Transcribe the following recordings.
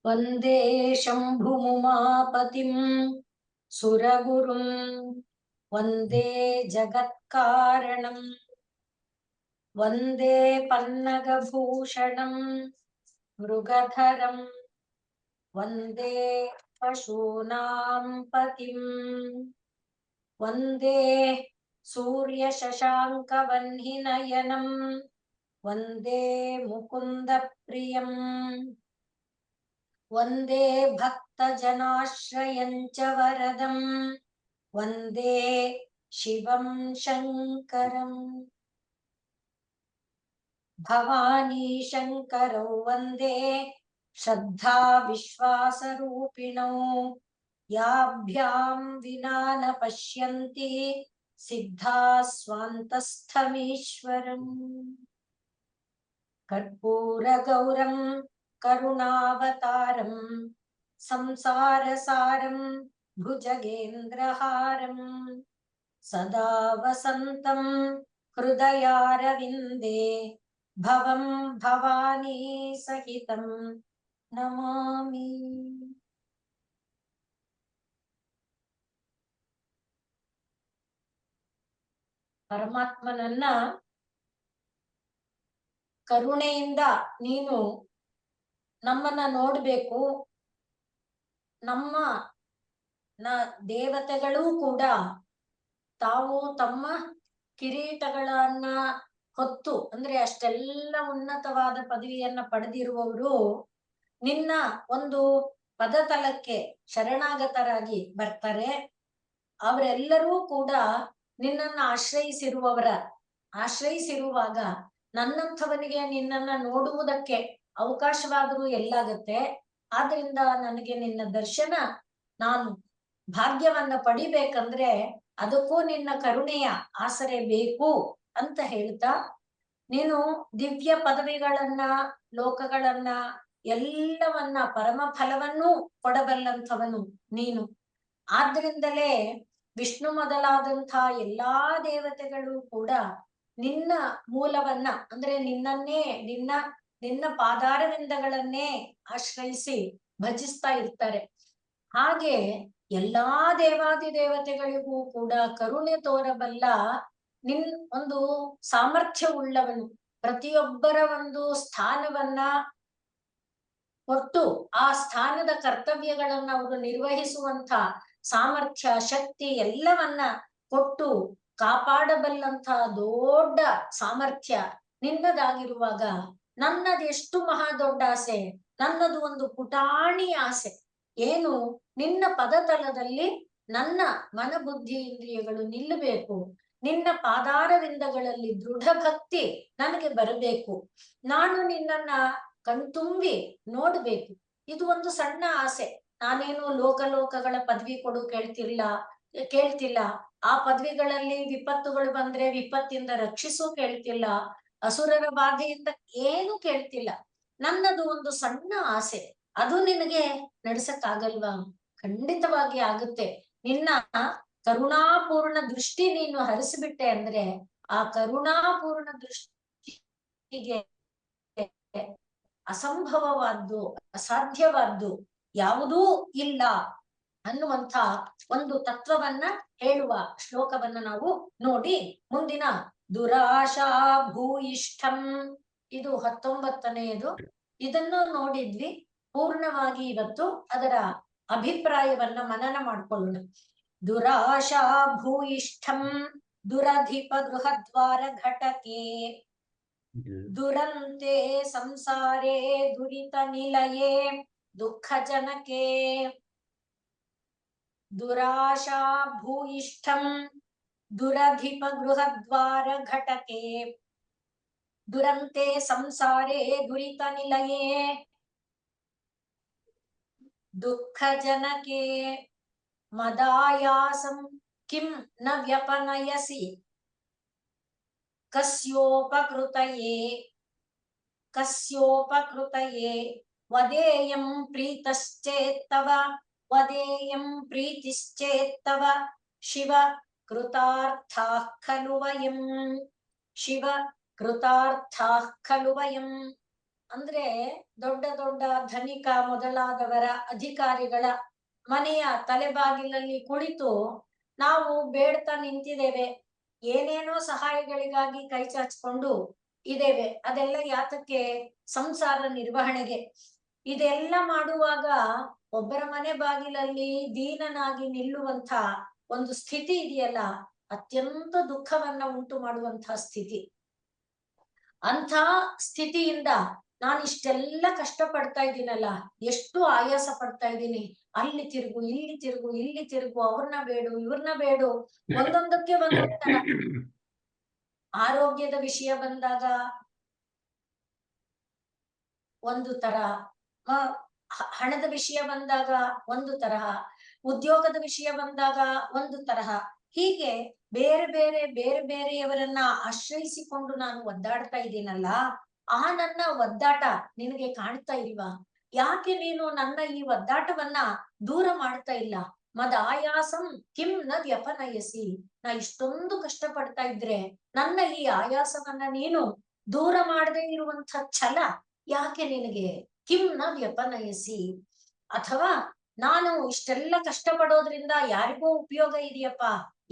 वन्दे शम्भुमुमापतिं सुरगुरुं वन्दे जगत्कारणं वन्दे पन्नगभूषणं मृगधरं वन्दे पशूनां पतिं वन्दे सूर्यशशाङ्कवह्निनयनं वन्दे मुकुन्दप्रियम् वन्दे भक्तजनाश्रयं च वरदं वन्दे शिवं शङ्करम् भवानी शङ्करौ वन्दे श्रद्धा विश्वासरूपिणौ याभ्यां विना न पश्यन्ति सिद्धा स्वान्तस्थमीश्वरम् कर्पूरगौरं करुणावतारं संसारसारं भुजगेन्द्रहारं सदा वसन्तं हृदयारविन्दे भवं भवानी सहितं नमामि। ಪರಮಾತ್ಮನನ್ನ ಕರುಣೆಯಿಂದ ನೀನು ನಮ್ಮನ್ನ ನೋಡ್ಬೇಕು. ನಮ್ಮ ದೇವತೆಗಳೂ ಕೂಡ ತಾವು ತಮ್ಮ ಕಿರೀಟಗಳನ್ನ ಹೊತ್ತು ಅಂದ್ರೆ ಅಷ್ಟೆಲ್ಲ ಉನ್ನತವಾದ ಪದವಿಯನ್ನ ಪಡೆದಿರುವವರು ನಿನ್ನ ಒಂದು ಪದತಲಕ್ಕೆ ಶರಣಾಗತರಾಗಿ ಬರ್ತಾರೆ. ಅವರೆಲ್ಲರೂ ಕೂಡ ನಿನ್ನನ್ನ ಆಶ್ರಯಿಸಿರುವಾಗ ನನ್ನಂಥವನಿಗೆ ನಿನ್ನನ್ನ ನೋಡುವುದಕ್ಕೆ ಅವಕಾಶವಾದರೂ ಎಲ್ಲಾಗತ್ತೆ. ಆದ್ರಿಂದ ನನಗೆ ನಿನ್ನ ದರ್ಶನ ನಾನು ಭಾಗ್ಯವನ್ನ ಪಡಿಬೇಕಂದ್ರೆ ಅದಕ್ಕೂ ನಿನ್ನ ಕರುಣೆಯ ಆಸರೆ ಬೇಕು ಅಂತ ಹೇಳ್ತಾ, ನೀನು ದಿವ್ಯ ಪದವಿಗಳನ್ನ ಲೋಕಗಳನ್ನ ಎಲ್ಲವನ್ನ ಪರಮ ಫಲವನ್ನೂ ಕೊಡಬಲ್ಲಂಥವನು ನೀನು. ಆದ್ರಿಂದಲೇ ವಿಷ್ಣು ಮೊದಲಾದಂಥ ಎಲ್ಲಾ ದೇವತೆಗಳು ಕೂಡ ನಿನ್ನ ಮೂಲವನ್ನ ಅಂದ್ರೆ ನಿನ್ನನ್ನೇ ನಿನ್ನ ಪಾದಾರವಿಂದಗಳನ್ನೇ ಆಶ್ರಯಿಸಿ ಭಜಿಸ್ತಾ ಇರ್ತಾರೆ. ಹಾಗೆ ಎಲ್ಲಾ ದೇವಾದಿ ದೇವತೆಗಳಿಗೂ ಕೂಡ ಕರುಣೆ ತೋರಬಲ್ಲ ಒಂದು ಸಾಮರ್ಥ್ಯವುಳ್ಳವನು. ಪ್ರತಿಯೊಬ್ಬರ ಒಂದು ಸ್ಥಾನವನ್ನ ಕೊಟ್ಟು ಆ ಸ್ಥಾನದ ಕರ್ತವ್ಯಗಳನ್ನ ಅವರು ನಿರ್ವಹಿಸುವಂತ ಸಾಮರ್ಥ್ಯ, ಶಕ್ತಿ ಎಲ್ಲವನ್ನ ಕೊಟ್ಟು ಕಾಪಾಡಬಲ್ಲಂತ ದೊಡ್ಡ ಸಾಮರ್ಥ್ಯ ನಿನ್ನದಾಗಿರುವಾಗ ನನ್ನದೆಷ್ಟು ಮಹಾ ದೊಡ್ಡ ಆಸೆ, ನನ್ನದು ಒಂದು ಪುಟಾಣಿ ಆಸೆ ಏನು, ನಿನ್ನ ಪದತಲದಲ್ಲಿ ನನ್ನ ಮನಬುದ್ಧಿ ಇಂದ್ರಿಯಗಳು ನಿಲ್ಲಬೇಕು. ನಿನ್ನ ಪಾದಾರವಿಂದಗಳಲ್ಲಿ ದೃಢ ಭಕ್ತಿ ನನಗೆ ಬರಬೇಕು. ನಾನು ನಿನ್ನನ್ನ ಕಣ್ತುಂಬಿ ನೋಡ್ಬೇಕು. ಇದು ಒಂದು ಸಣ್ಣ ಆಸೆ. ನಾನೇನು ಲೋಕಗಳ ಪದವಿ ಕೊಡು ಕೇಳ್ತಿಲ್ಲ. ಆ ಪದವಿಗಳಲ್ಲಿ ವಿಪತ್ತುಗಳು ಬಂದ್ರೆ ವಿಪತ್ತಿಂದ ರಕ್ಷಿಸು ಕೇಳ್ತಿಲ್ಲ. ಅಸುರರ ಬಾಧೆಯಿಂದ ಏನು ಕೇಳ್ತಿಲ್ಲ. ನನ್ನದು ಒಂದು ಸಣ್ಣ ಆಸೆ, ಅದು ನಿನಗೆ ನಡೆಸಕ್ಕಾಗಲ್ವಾ? ಖಂಡಿತವಾಗಿ ಆಗುತ್ತೆ. ನಿನ್ನ ಕರುಣಾಪೂರ್ಣ ದೃಷ್ಟಿ ನೀನು ಹರಿಸಿಬಿಟ್ಟೆ ಅಂದ್ರೆ ಆ ಕರುಣಾಪೂರ್ಣ ದೃಷ್ಟಿಗೆ ಅಸಂಭವವಾದ್ದು, ಅಸಾಧ್ಯವಾದ್ದು ಯಾವುದೂ ಇಲ್ಲ ಅನ್ನುವಂಥ ಒಂದು ತತ್ವವನ್ನ ಹೇಳುವ ಶ್ಲೋಕವನ್ನ ನಾವು ನೋಡಿ ಮುಂದಿನ ದುರಾಶಾ ಭೂಯಿಷ್ಠಂ, ಇದು 19ನೇದು. ಇದನ್ನು ನೋಡಿದ್ವಿ. ಪೂರ್ಣವಾಗಿ ಇವತ್ತು ಅದರ ಅಭಿಪ್ರಾಯವನ್ನ ಮನನ ಮಾಡ್ಕೊಳ್ಳೋಣ. ದುರಾಶಾ ಭೂಯಿಷ್ಠಂ ದುರಧಿಪ ಗೃಹದ್ವಾರ ಘಟಕೆ ದುರಂತೆ ಸಂಸಾರೇ ದುರಿತ ನಿಲಯೇ ದುಃಖ ಜನಕೆ. ದುರಾಶಾ ಭೂಯಿಷ್ಠಂ ದುರಧಿಪ ಗೃಹದ್ವಾರ ಘಟಕೆ ದುರಂತೆ ಸಂಸಾರೇ ದುರಿತ ನಿಲಯೇ ದುಃಖ ಜನಕೆ. ಮದಾಯಾಸಂ ಕಿಂ ನ ವ್ಯಪನಯಸಿ ಕಸ್ಯೋಪಕೃತಯೇ ವದೇಯಂ ಪ್ರೀತಶ್ಚೇತ್ತವ ವದೇಯಂ ಪ್ರೀತಿಶ್ಚೇತ್ತವ ಶಿವ ಕೃತಾರ್ಥಾಃ ಖಲು ವಯಂ ಶಿವ ಕೃತಾರ್ಥಾಃ ಖಲು ವಯಂ. ಅಂದ್ರೆ ದೊಡ್ಡ ದೊಡ್ಡ ಧನಿಕ ಮೊದಲಾದವರ ಅಧಿಕಾರಿಗಳ ಮನೆಯ ತಲೆಬಾಗಿಲಲ್ಲಿ ಕುಳಿತು ನಾವು ಬೇಡ್ತಾ ನಿಂತಿದ್ದೇವೆ, ಏನೇನೋ ಸಹಾಯಗಳಿಗಾಗಿ ಕೈ ಚಾಚಿಕೊಂಡು ಇದ್ದೇವೆ. ಅದೆಲ್ಲ ಯಾತಕ್ಕೆ? ಸಂಸಾರ ನಿರ್ವಹಣೆಗೆ. ಇದೆಲ್ಲ ಮಾಡುವಾಗ ಒಬ್ಬರ ಮನೆ ಬಾಗಿಲಲ್ಲಿ ದೀನನಾಗಿ ನಿಲ್ಲುವಂತ ಒಂದು ಸ್ಥಿತಿ ಇದೆಯಲ್ಲ, ಅತ್ಯಂತ ದುಃಖವನ್ನ ಉಂಟು ಮಾಡುವಂತಹ ಸ್ಥಿತಿ. ಅಂಥ ಸ್ಥಿತಿಯಿಂದ ನಾನು ಇಷ್ಟೆಲ್ಲ ಕಷ್ಟ ಪಡ್ತಾ ಇದ್ದೀನಲ್ಲ, ಎಷ್ಟು ಆಯಾಸ ಪಡ್ತಾ ಇದ್ದೀನಿ. ಅಲ್ಲಿ ತಿರುಗು, ಇಲ್ಲಿ ತಿರುಗು, ಇಲ್ಲಿ ತಿರುಗು, ಅವ್ರನ್ನ ಬೇಡು, ಇವ್ರನ್ನ ಬೇಡು, ಒಂದೊಂದಕ್ಕೆ ಒಂದೊಂದ್ ತರ. ಆರೋಗ್ಯದ ವಿಷಯ ಬಂದಾಗ ಒಂದು ತರ, ಹಣದ ವಿಷಯ ಬಂದಾಗ ಒಂದು ತರಹ, ಉದ್ಯೋಗದ ವಿಷಯ ಬಂದಾಗ ಒಂದು ತರಹ, ಹೀಗೆ ಬೇರೆ ಬೇರೆ ಬೇರೆ ಬೇರೆಯವರನ್ನ ಆಶ್ರಯಿಸಿಕೊಂಡು ನಾನು ಒದ್ದಾಡ್ತಾ ಇದ್ದೀನಲ್ಲ, ಆ ನನ್ನ ಒದ್ದಾಟ ನಿನಗೆ ಕಾಣ್ತಾ ಇಲ್ವಾ? ಯಾಕೆ ನೀನು ನನ್ನ ಈ ಒದ್ದಾಟವನ್ನ ದೂರ ಮಾಡ್ತಾ ಇಲ್ಲ? ಮದ ಆಯಾಸಂ ಕಿಂ ನ ವ್ಯಪನಯಸಿ. ನಾ ಇಷ್ಟೊಂದು ಕಷ್ಟ ಪಡ್ತಾ ಇದ್ರೆ ನನ್ನ ಈ ಆಯಾಸವನ್ನ ನೀನು ದೂರ ಮಾಡದೇ ಇರುವಂತ ಛಲ ಯಾಕೆ ನಿನಗೆ? ಕಿಂ ನ ವ್ಯಪನಯಸಿ. ಅಥವಾ ನಾನು ಇಷ್ಟೆಲ್ಲ ಕಷ್ಟ ಪಡೋದ್ರಿಂದ ಯಾರಿಗೋ ಉಪಯೋಗ ಇದೆಯಪ್ಪ,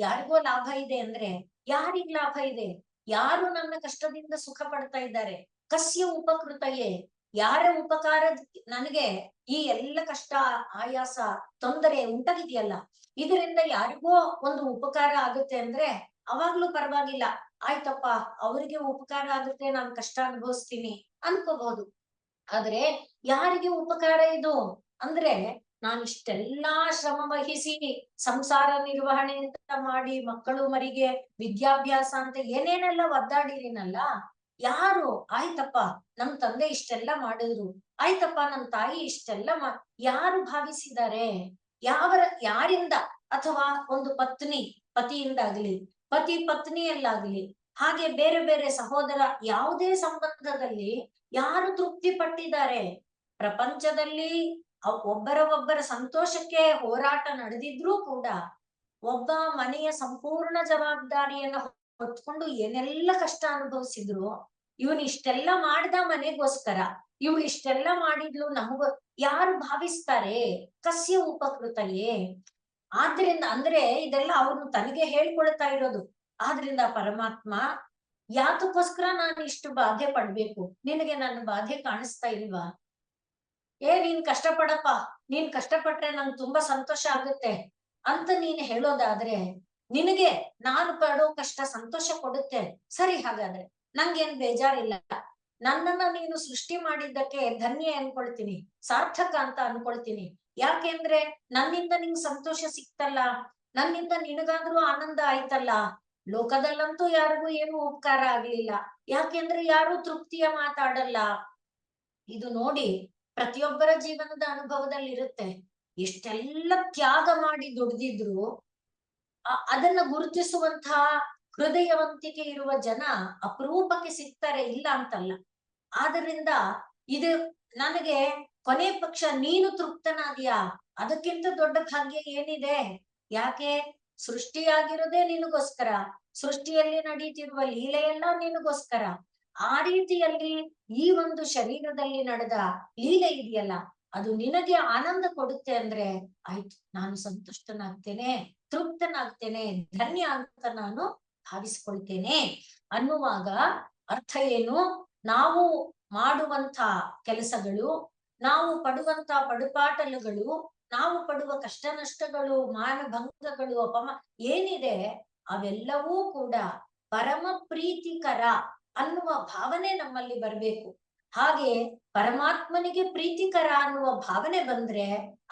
ಯಾರಿಗೋ ಲಾಭ ಇದೆ ಅಂದ್ರೆ ಯಾರಿಗ್ ಲಾಭ ಇದೆ? ಯಾರು ನನ್ನ ಕಷ್ಟದಿಂದ ಸುಖ ಪಡ್ತಾ ಇದ್ದಾರೆ? ಕಸ್ಯ ಉಪಕೃತಯೇ. ಯಾರ ಉಪಕಾರ ನನಗೆ ಈ ಎಲ್ಲ ಕಷ್ಟ, ಆಯಾಸ, ತೊಂದರೆ ಉಂಟಾಗಿದೆಯಲ್ಲ, ಇದರಿಂದ ಯಾರಿಗೋ ಒಂದು ಉಪಕಾರ ಆಗುತ್ತೆ ಅಂದ್ರೆ ಅವಾಗ್ಲೂ ಪರವಾಗಿಲ್ಲ, ಆಯ್ತಪ್ಪ ಅವರಿಗೆ ಉಪಕಾರ ಆಗುತ್ತೆ, ನಾನು ಕಷ್ಟ ಅನುಭವಿಸ್ತೀನಿ ಅನ್ಕೋಬಹುದು. ಆದ್ರೆ ಯಾರಿಗೆ ಉಪಕಾರ ಇದು ಅಂದ್ರೆ, ನಾನು ಇಷ್ಟೆಲ್ಲಾ ಶ್ರಮ ವಹಿಸಿ ಸಂಸಾರ ನಿರ್ವಹಣೆ ಅಂತ ಮಾಡಿ ಮಕ್ಕಳು ಮರಿಗೆ ವಿದ್ಯಾಭ್ಯಾಸ ಅಂತ ಏನೇನೆಲ್ಲ ಒದ್ದಾಡಿದೀನಲ್ಲ, ಯಾರು ಆಯ್ತಪ್ಪ ನಮ್ ತಂದೆ ಇಷ್ಟೆಲ್ಲ ಮಾಡಿದ್ರು, ಆಯ್ತಪ್ಪ ನಮ್ ತಾಯಿ ಇಷ್ಟೆಲ್ಲ ಯಾರು ಭಾವಿಸಿದ್ದಾರೆ? ಯಾರಿಂದ? ಅಥವಾ ಒಂದು ಪತ್ನಿ ಪತಿಯಿಂದಾಗ್ಲಿ, ಪತಿ ಪತ್ನಿಯಲ್ಲಾಗ್ಲಿ, ಹಾಗೆ ಬೇರೆ ಬೇರೆ ಸಹೋದರ, ಯಾವುದೇ ಸಂಬಂಧದಲ್ಲಿ ಯಾರು ತೃಪ್ತಿ ಪಟ್ಟಿದ್ದಾರೆ? ಪ್ರಪಂಚದಲ್ಲಿ ಒಬ್ಬರ ಸಂತೋಷಕ್ಕೆ ಹೋರಾಟ ನಡೆದಿದ್ರೂ ಕೂಡ ಒಬ್ಬ ಮನೆಯ ಸಂಪೂರ್ಣ ಜವಾಬ್ದಾರಿಯನ್ನ ಹೊತ್ಕೊಂಡು ಏನೆಲ್ಲ ಕಷ್ಟ ಅನುಭವಿಸಿದ್ರು, ಇವನ್ ಇಷ್ಟೆಲ್ಲ ಮಾಡ್ದ ಮನೆಗೋಸ್ಕರ, ಇವಳು ಇಷ್ಟೆಲ್ಲ ಮಾಡಿದ್ಲು ನಮಗೋ, ಯಾರು ಭಾವಿಸ್ತಾರೆ? ಕಸ್ಯ ಉಪಕೃತಯೇ. ಆದ್ರಿಂದ ಅಂದ್ರೆ ಇದೆಲ್ಲ ಅವ್ರನ್ನು ತನಗೆ ಹೇಳ್ಕೊಳ್ತಾ ಇರೋದು. ಆದ್ರಿಂದ ಪರಮಾತ್ಮ, ಯಾತಕ್ಕೋಸ್ಕರ ನಾನು ಇಷ್ಟು ಬಾಧೆ ಪಡ್ಬೇಕು? ನಿನಗೆ ನನ್ನ ಬಾಧೆ ಕಾಣಿಸ್ತಾ ಇಲ್ವಾ? ನೀನ್ ಕಷ್ಟಪಡಪ್ಪ, ನೀನ್ ಕಷ್ಟಪಟ್ರೆ ನಂಗೆ ತುಂಬಾ ಸಂತೋಷ ಆಗುತ್ತೆ ಅಂತ ನೀನ್ ಹೇಳೋದಾದ್ರೆ, ನಿನಗೆ ನಾನು ಪಡೋ ಕಷ್ಟ ಸಂತೋಷ ಕೊಡುತ್ತೆ, ಸರಿ, ಹಾಗಾದ್ರೆ ನಂಗೇನ್ ಬೇಜಾರಿಲ್ಲ. ನನ್ನನ್ನ ನೀನು ಸೃಷ್ಟಿ ಮಾಡಿದ್ದಕ್ಕೆ ಧನ್ಯ ಅನ್ಕೊಳ್ತೀನಿ, ಸಾರ್ಥಕ ಅಂತ ಅನ್ಕೊಳ್ತೀನಿ. ಯಾಕೆಂದ್ರೆ ನನ್ನಿಂದ ನಿಂಗ್ ಸಂತೋಷ ಸಿಕ್ತಲ್ಲ, ನನ್ನಿಂದ ನಿನಗಾದ್ರೂ ಆನಂದ ಆಯ್ತಲ್ಲ. ಲೋಕದಲ್ಲಂತೂ ಯಾರಿಗೂ ಏನು ಉಪಕಾರ ಆಗ್ಲಿಲ್ಲ, ಯಾಕೆಂದ್ರೆ ಯಾರು ತೃಪ್ತಿಯ ಮಾತಾಡಲ್ಲ. ಇದು ನೋಡಿ ಪ್ರತಿಯೊಬ್ಬರ ಜೀವನದ ಅನುಭವದಲ್ಲಿ ಇರುತ್ತೆ. ಎಷ್ಟೆಲ್ಲ ತ್ಯಾಗ ಮಾಡಿ ದುಡ್ದಿದ್ರು ಅದನ್ನ ಗುರುತಿಸುವಂತಹ ಹೃದಯವಂತಿಕೆ ಇರುವ ಜನ ಅಪರೂಪಕ್ಕೆ ಸಿಗ್ತಾರೆ, ಇಲ್ಲ ಅಂತಲ್ಲ. ಆದ್ರಿಂದ ಇದು ನನಗೆ ಕೊನೆ ಪಕ್ಷ ನೀನು ತೃಪ್ತನಾದ್ಯಾ, ಅದಕ್ಕಿಂತ ದೊಡ್ಡ ಭಾಗ್ಯ ಏನಿದೆ? ಯಾಕೆ? ಸೃಷ್ಟಿಯಾಗಿರೋದೇ ನಿನಗೋಸ್ಕರ, ಸೃಷ್ಟಿಯಲ್ಲಿ ನಡೀತಿರುವ ಲೀಲೆಯೆಲ್ಲ ನಿನಗೋಸ್ಕರ. ಆ ರೀತಿಯಲ್ಲಿ ಈ ಒಂದು ಶರೀರದಲ್ಲಿ ನಡೆದ ಲೀಲೆ ಇದೆಯಲ್ಲ, ಅದು ನಿನಗೆ ಆನಂದ ಕೊಡುತ್ತೆ ಅಂದ್ರೆ ಆಯ್ತು, ನಾನು ಸಂತುಷ್ಟನಾಗ್ತೇನೆ, ತೃಪ್ತನಾಗ್ತೇನೆ, ಧನ್ಯ ಅಂತ ನಾನು ಭಾವಿಸ್ಕೊಳ್ತೇನೆ ಅನ್ನುವಾಗ ಅರ್ಥ ಏನು? ನಾವು ಮಾಡುವಂತ ಕೆಲಸಗಳು, ನಾವು ಪಡುವಂತ ಪಡುಪಾಟಲುಗಳು, ನಾವು ಪಡುವ ಕಷ್ಟ ನಷ್ಟಗಳು, ಮಾನಭಂಗಗಳು, ಏನಿದೆ ಅವೆಲ್ಲವೂ ಕೂಡ ಪರಮ ಪ್ರೀತಿಕರ ಅನ್ನುವ ಭಾವನೆ ನಮ್ಮಲ್ಲಿ ಬರ್ಬೇಕು. ಹಾಗೆ ಪರಮಾತ್ಮನಿಗೆ ಪ್ರೀತಿಕರ ಅನ್ನುವ ಭಾವನೆ ಬಂದ್ರೆ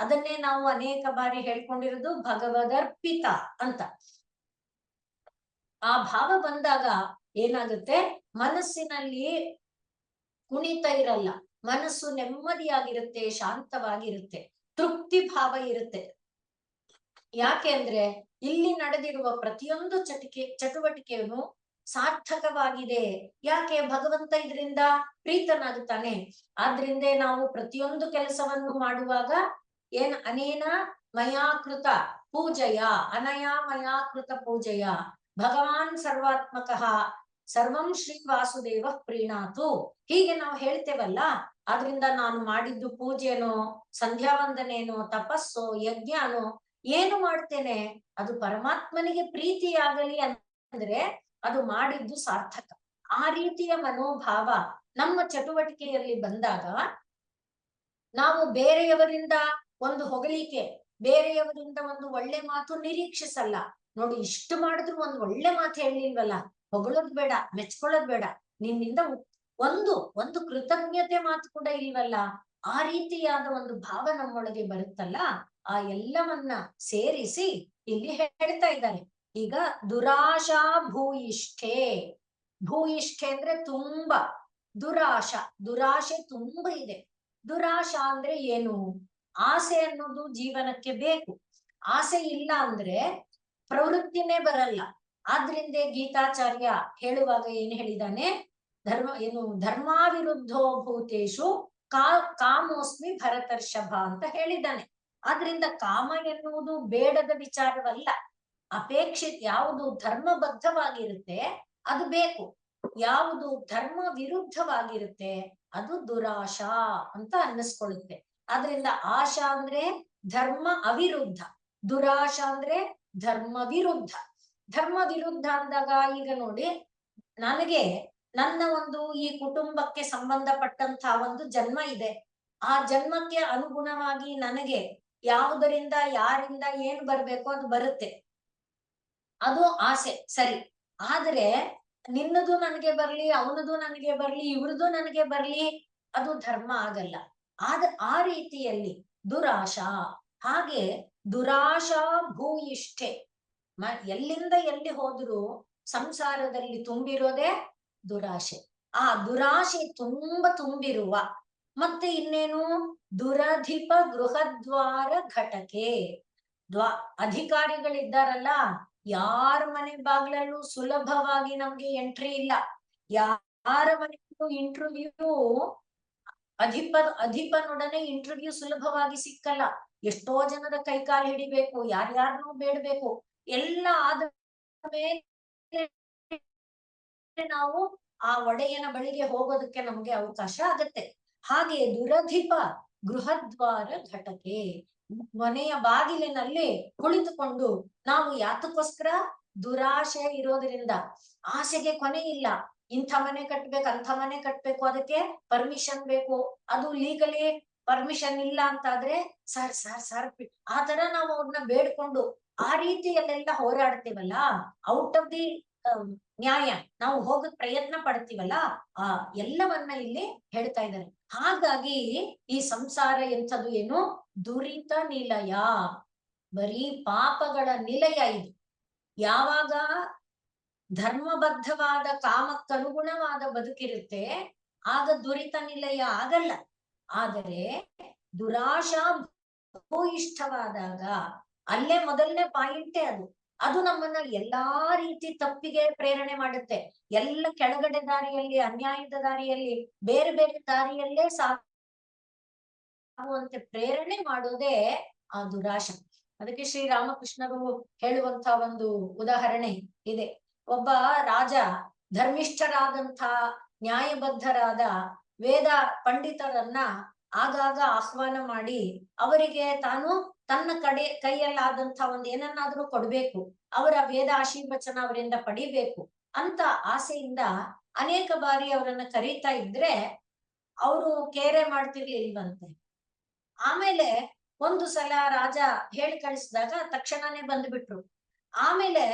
ಅದನ್ನೇ ನಾವು ಅನೇಕ ಬಾರಿ ಹೇಳ್ಕೊಂಡಿರೋದು ಭಗವದರ್ಪಿತ ಅಂತ. ಆ ಭಾವ ಬಂದಾಗ ಏನಾಗುತ್ತೆ? ಮನಸ್ಸಿನಲ್ಲಿ ಕುಣಿತ ಇರಲ್ಲ, ಮನಸ್ಸು ನೆಮ್ಮದಿಯಾಗಿರುತ್ತೆ, ಶಾಂತವಾಗಿರುತ್ತೆ, ತೃಪ್ತಿ ಭಾವ ಇರುತ್ತೆ. ಯಾಕೆ ಅಂದ್ರೆ ಇಲ್ಲಿ ನಡೆದಿರುವ ಪ್ರತಿಯೊಂದು ಚಟುವಟಿಕೆಯನ್ನು ಸಾರ್ಥಕವಾಗಿದೆ. ಯಾಕೆ? ಭಗವಂತ ಇದರಿಂದ ಪ್ರೀತನಾಗುತ್ತಾನೆ. ಆದ್ರಿಂದ ನಾವು ಪ್ರತಿಯೊಂದು ಕೆಲಸವನ್ನು ಮಾಡುವಾಗ ಅನೇನ ಮಯಾಕೃತ ಪೂಜೆಯ, ಅನಯ ಮಯಾಕೃತ ಪೂಜೆಯ ಭಗವಾನ್ ಸರ್ವಾತ್ಮಕಃ ಸರ್ವಂ ಶ್ರೀ ವಾಸುದೇವ ಪ್ರೀಣಾತು ಹೀಗೆ ನಾವು ಹೇಳ್ತೇವಲ್ಲ. ಆದ್ರಿಂದ ನಾನು ಮಾಡಿದ್ದು ಪೂಜೆನೋ, ಸಂಧ್ಯಾ ವಂದನೇನೋ, ತಪಸ್ಸೋ, ಯಜ್ಞನೋ ಏನು ಮಾಡ್ತೇನೆ ಅದು ಪರಮಾತ್ಮನಿಗೆ ಪ್ರೀತಿಯಾಗಲಿ ಅಂದ್ರೆ ಅದು ಮಾಡಿದ್ದು ಸಾರ್ಥಕ. ಆ ರೀತಿಯ ಮನೋಭಾವ ನಮ್ಮ ಚಟುವಟಿಕೆಯಲ್ಲಿ ಬಂದಾಗ ನಾವು ಬೇರೆಯವರಿಂದ ಒಂದು ಹೊಗಳಿಕೆ, ಬೇರೆಯವರಿಂದ ಒಂದು ಒಳ್ಳೆ ಮಾತು ನಿರೀಕ್ಷಿಸಲ್ಲ. ನೋಡಿ, ಇಷ್ಟು ಮಾಡಿದ್ರು ಒಂದು ಒಳ್ಳೆ ಮಾತು ಹೇಳಿಲ್ವಲ್ಲ, ಹೊಗಳೋದ್ ಬೇಡ, ಮೆಚ್ಕೊಳ್ಳೋದ್ ಬೇಡ, ನಿನ್ನಿಂದ ಒಂದು ಒಂದು ಕೃತಜ್ಞತೆ ಮಾತು ಕೂಡ ಇಲ್ವಲ್ಲ, ಆ ರೀತಿಯಾದ ಒಂದು ಭಾವ ನಮ್ಮೊಳಗೆ ಬರುತ್ತಲ್ಲ, ಆ ಎಲ್ಲವನ್ನ ಸೇರಿಸಿ ಇಲ್ಲಿ ಹೇಳ್ತಾ ಇದ್ದಾರೆ. ಈಗ ದುರಾಶಾ ಭೂಯಿಷ್ಠೆ. ಭೂಯಿಷ್ಠೆ ಅಂದ್ರೆ ತುಂಬಾ, ದುರಾಶೆ ತುಂಬಾ ಇದೆ. ದುರಾಶಾ ಅಂದ್ರೆ ಏನು? ಆಸೆ ಅನ್ನೋದು ಜೀವನಕ್ಕೆ ಬೇಕು. ಆಸೆ ಇಲ್ಲ ಅಂದ್ರೆ ಪ್ರವೃತ್ತಿನೇ ಬರಲ್ಲ. ಆದ್ರಿಂದ ಗೀತಾಚಾರ್ಯ ಹೇಳುವಾಗ ಏನ್ ಹೇಳಿದಾನೆ? ಧರ್ಮಾವಿರುದ್ಧೋ ಭೂತೇಶು ಕಾಮೋಸ್ಮಿ ಭರತರ್ಷಭ ಅಂತ ಹೇಳಿದ್ದಾನೆ. ಆದ್ರಿಂದ ಕಾಮ ಎನ್ನುವುದು ಬೇಡದ ವಿಚಾರವಲ್ಲ. ಅಪೇಕ್ಷಿತ ಯಾವುದು ಧರ್ಮಬದ್ಧವಾಗಿರುತ್ತೆ ಅದು ಬೇಕು, ಯಾವುದು ಧರ್ಮ ವಿರುದ್ಧವಾಗಿರುತ್ತೆ ಅದು ದುರಾಶಾ ಅಂತ ಅನ್ನಿಸ್ಕೊಳ್ಳುತ್ತೆ. ಆದ್ರಿಂದ ಆಶಾ ಅಂದ್ರೆ ಧರ್ಮ ಅವಿರುದ್ಧ, ದುರಾಶಾ ಅಂದ್ರೆ ಧರ್ಮ ವಿರುದ್ಧ. ಧರ್ಮ ವಿರುದ್ಧ ಅಂದಾಗ ಈಗ ನೋಡಿ, ನನಗೆ ನನ್ನ ಒಂದು ಈ ಕುಟುಂಬಕ್ಕೆ ಸಂಬಂಧಪಟ್ಟಂತಹ ಒಂದು ಜನ್ಮ ಇದೆ. ಆ ಜನ್ಮಕ್ಕೆ ಅನುಗುಣವಾಗಿ ನನಗೆ ಯಾವುದರಿಂದ ಯಾರಿಂದ ಏನ್ ಬರ್ಬೇಕು ಅದು ಬರುತ್ತೆ, ಅದು ಆಸೆ ಸರಿ. ಆದ್ರೆ ನಿನ್ನದು ನನಗೆ ಬರ್ಲಿ, ಅವನದು ನನಗೆ ಬರ್ಲಿ, ಇವ್ರದು ನನಗೆ ಬರ್ಲಿ, ಅದು ಧರ್ಮ ಆಗಲ್ಲ. ಆ ರೀತಿಯಲ್ಲಿ ದುರಾಶಾ. ಹಾಗೆ ದುರಾಶಾ ಭೂಯಿಷ್ಠೆ, ಎಲ್ಲಿಂದ ಎಲ್ಲಿ ಹೋದ್ರು ಸಂಸಾರದಲ್ಲಿ ತುಂಬಿರೋದೇ ದುರಾಶೆ. ಆ ದುರಾಶೆ ತುಂಬಿರುವ, ಮತ್ತೆ ಇನ್ನೇನು, ದುರಧಿಪ ಗೃಹದ್ವಾರ ಘಟಕೆ. ಅಧಿಕಾರಿಗಳಿದ್ದಾರಲ್ಲ, ಯಾರ ಮನೆ ಬಾಗ್ಲಲ್ಲೂ ಸುಲಭವಾಗಿ ನಮ್ಗೆ ಎಂಟ್ರಿ ಇಲ್ಲ. ಯಾರ ಮನೆಯಲ್ಲೂ ಇಂಟರ್ವ್ಯೂ, ಅಧಿಪನೊಡನೆ ಇಂಟರ್ವ್ಯೂ ಸುಲಭವಾಗಿ ಸಿಕ್ಕಲ್ಲ. ಎಷ್ಟೋ ಜನದ ಕೈಕಾಲು ಹಿಡಿಬೇಕು, ಯಾರ್ಯಾರನ್ನೂ ಬೇಡ್ಬೇಕು. ಎಲ್ಲ ಆದ ಮೇಲೆ ನಾವು ಆ ಒಡೆಯನ ಬಳಿಗೆ ಹೋಗೋದಕ್ಕೆ ನಮ್ಗೆ ಅವಕಾಶ ಆಗತ್ತೆ. ಹಾಗೆ ದುರಧಿಪ ಗೃಹದ್ವಾರ ಘಟಕೆ, ಮನೆಯ ಬಾಗಿಲಿನಲ್ಲಿ ಕುಳಿತುಕೊಂಡು ನಾವು ಯಾತಕ್ಕೋಸ್ಕರ? ದುರಾಶೆ ಇರೋದ್ರಿಂದ. ಆಸೆಗೆ ಕೊನೆ ಇಲ್ಲ. ಇಂಥ ಮನೆ ಕಟ್ಬೇಕು, ಅಂಥ ಮನೆ ಕಟ್ಬೇಕು, ಅದಕ್ಕೆ ಪರ್ಮಿಷನ್ ಬೇಕು, ಅದು ಲೀಗಲಿ ಪರ್ಮಿಷನ್ ಇಲ್ಲ ಅಂತಾದ್ರೆ ಸರ್ ಸರ್ ಸರ್ ಆ ತರ ನಾವು ಅವ್ರನ್ನ ಬೇಡ್ಕೊಂಡು ಆ ರೀತಿಯಲ್ಲೆಲ್ಲ ಹೋರಾಡ್ತೀವಲ್ಲ, ಔಟ್ ಆಫ್ ದಿ ನ್ಯಾಯ ನಾವು ಹೋಗಕ್ ಪ್ರಯತ್ನ ಪಡ್ತೀವಲ್ಲ, ಆ ಎಲ್ಲವನ್ನ ಇಲ್ಲಿ ಹೇಳ್ತಾ ಇದ್ದಾರೆ. ಹಾಗಾಗಿ ಈ ಸಂಸಾರ ಎಂಥದ್ದು? ಏನು? ದುರಿತ ನಿಲಯ, ಬರೀ ಪಾಪಗಳ ನಿಲಯ ಇದು. ಯಾವಾಗ ಧರ್ಮಬದ್ಧವಾದ ಕಾಮಕ್ಕನುಗುಣವಾದ ಬದುಕಿರುತ್ತೆ ಆಗ ದುರಿತ ನಿಲಯ ಆಗಲ್ಲ. ಆದರೆ ದುರಾಶಾ ಭೂಯಿಷ್ಠವಾದಾಗ ಅಲ್ಲೇ ಮೊದಲನೇ ಪಾಯಿಂಟೇ ಅದು ನಮ್ಮನ್ನ ಎಲ್ಲಾ ರೀತಿ ತಪ್ಪಿಗೆ ಪ್ರೇರಣೆ ಮಾಡುತ್ತೆ. ಎಲ್ಲ ಕೆಳಗಡೆ ದಾರಿಯಲ್ಲಿ, ಅನ್ಯಾಯದ ದಾರಿಯಲ್ಲಿ, ಬೇರೆ ಬೇರೆ ದಾರಿಯಲ್ಲೇ ಸಾಗುವಂತೆ ಪ್ರೇರಣೆ ಮಾಡೋದೇ ಆ ದುರಾಶೆ. ಅದಕ್ಕೆ ಶ್ರೀರಾಮಕೃಷ್ಣರು ಹೇಳುವಂತ ಒಂದು ಉದಾಹರಣೆ ಇದೆ. ಒಬ್ಬ ರಾಜ ಧರ್ಮಿಷ್ಠರಾದಂಥ ನ್ಯಾಯಬದ್ಧರಾದ ವೇದ ಪಂಡಿತರನ್ನ ಆಗಾಗ ಆಹ್ವಾನ ಮಾಡಿ ಅವರಿಗೆ ತಾನು ತನ್ನ ಕೈಯಲ್ಲಾದಂಥ ಒಂದ್ ಏನನ್ನಾದ್ರೂ ಕೊಡ್ಬೇಕು, ಅವರ ವೇದ ಆಶೀರ್ವಚನ ಅವರಿಂದ ಪಡಿಬೇಕು ಅಂತ ಆಸೆಯಿಂದ ಅನೇಕ ಬಾರಿ ಅವರನ್ನ ಕರೀತಾ ಇದ್ರೆ ಅವರು ಕೇರೆ ಮಾಡ್ತಿರ್ಲಿಲ್ವಂತೆ. ಆಮೇಲೆ ಒಂದು ಸಲ ರಾಜ ಹೇಳಿ ಕಳಿಸಿದಾಗ ತಕ್ಷಣನೇ ಬಂದ್ಬಿಟ್ರು. ಆಮೇಲೆ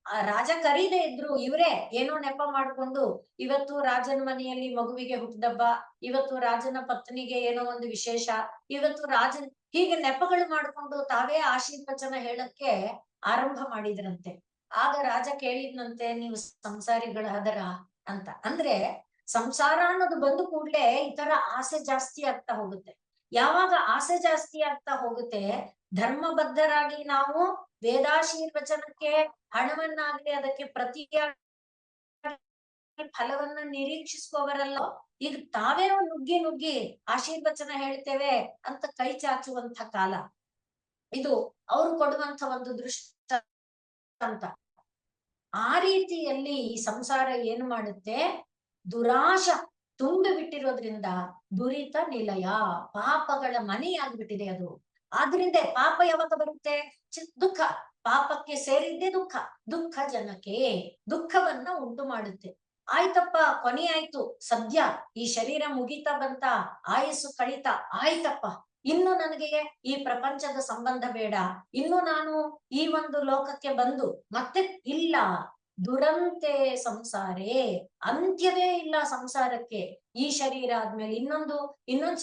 ಆ ರಾಜ ಕರೀದೇ ಇದ್ರು ಇವ್ರೇ ಏನೋ ನೆಪ ಮಾಡ್ಕೊಂಡು, ಇವತ್ತು ರಾಜನ ಮನೆಯಲ್ಲಿ ಮಗುವಿಗೆ ಹುಟ್ಟಿದಬ್ಬ, ಇವತ್ತು ರಾಜನ ಪತ್ನಿಗೆ ಏನೋ ಒಂದು ವಿಶೇಷ, ಇವತ್ತು ರಾಜನ್ ಹೀಗೆ ನೆಪಗಳು ಮಾಡ್ಕೊಂಡು ತಾವೇ ಆಶೀರ್ವಚನ ಹೇಳಕ್ಕೆ ಆರಂಭ ಮಾಡಿದ್ರಂತೆ. ಆಗ ರಾಜ ಕೇಳಿದ್ನಂತೆ, ನೀವು ಸಂಸಾರಿಗಳಾದರ ಅಂತ. ಅಂದ್ರೆ ಸಂಸಾರ ಅನ್ನೋದು ಬಂದು ಕೂಡ್ಲೆ ಈ ತರ ಆಸೆ ಜಾಸ್ತಿ ಆಗ್ತಾ ಹೋಗುತ್ತೆ. ಯಾವಾಗ ಆಸೆ ಜಾಸ್ತಿ ಆಗ್ತಾ ಹೋಗುತ್ತೆ, ಧರ್ಮಬದ್ಧರಾಗಿ ನಾವು ವೇದಾಶೀರ್ವಚನಕ್ಕೆ ಹಣವನ್ನಾಗ್ಲಿ ಅದಕ್ಕೆ ಪ್ರತಿಯಾಗಿ ಫಲವನ್ನ ನಿರೀಕ್ಷಿಸುವವರಲ್ಲೋ, ಈಗ ತಾವೇ ನುಗ್ಗಿ ನುಗ್ಗಿ ಆಶೀರ್ವಚನ ಹೇಳ್ತೇವೆ ಅಂತ ಕೈ ಚಾಚುವಂತ ಕಾಲ ಇದು. ಅವ್ರು ಕೊಡುವಂತ ಒಂದು ದೃಷ್ಟಾಂತ. ಆ ರೀತಿಯಲ್ಲಿ ಈ ಸಂಸಾರ ಏನು ಮಾಡುತ್ತೆ, ದುರಾಶ ತುಂಬಿ ಬಿಟ್ಟಿರೋದ್ರಿಂದ ದುರಿತ ನಿಲಯ, ಪಾಪಗಳ ಮನೆಯಾಗ್ಬಿಟ್ಟಿದೆ ಅದು. ಆದ್ರಿಂದ ಪಾಪ ಯಾವಾಗ ಬರುತ್ತೆ, ದುಃಖ. ಪಾಪಕ್ಕೆ ಸೇರಿದ್ದೇ ದುಃಖ, ದುಃಖ ಜನಕ್ಕೆ ದುಃಖವನ್ನ ಉಂಟು ಮಾಡುತ್ತೆ. ಆಯ್ತಪ್ಪ, ಕೊನೆ ಆಯ್ತು, ಸದ್ಯ ಈ ಶರೀರ ಮುಗಿತಾ ಬಂತ, ಆಯಸ್ಸು ಕಳೀತಾ ಆಯ್ತಪ್ಪ, ಇನ್ನು ನನಗೆ ಈ ಪ್ರಪಂಚದ ಸಂಬಂಧ ಬೇಡ, ಇನ್ನು ನಾನು ಈ ಒಂದು ಲೋಕಕ್ಕೆ ಬಂದು ಮತ್ತೆ ಇಲ್ಲ. ದುರಂತೆ ಸಂಸಾರೇ, ಅಂತ್ಯವೇ ಇಲ್ಲ ಸಂಸಾರಕ್ಕೆ. ಈ ಶರೀರ ಆದ್ಮೇಲೆ ಇನ್ನೊಂದು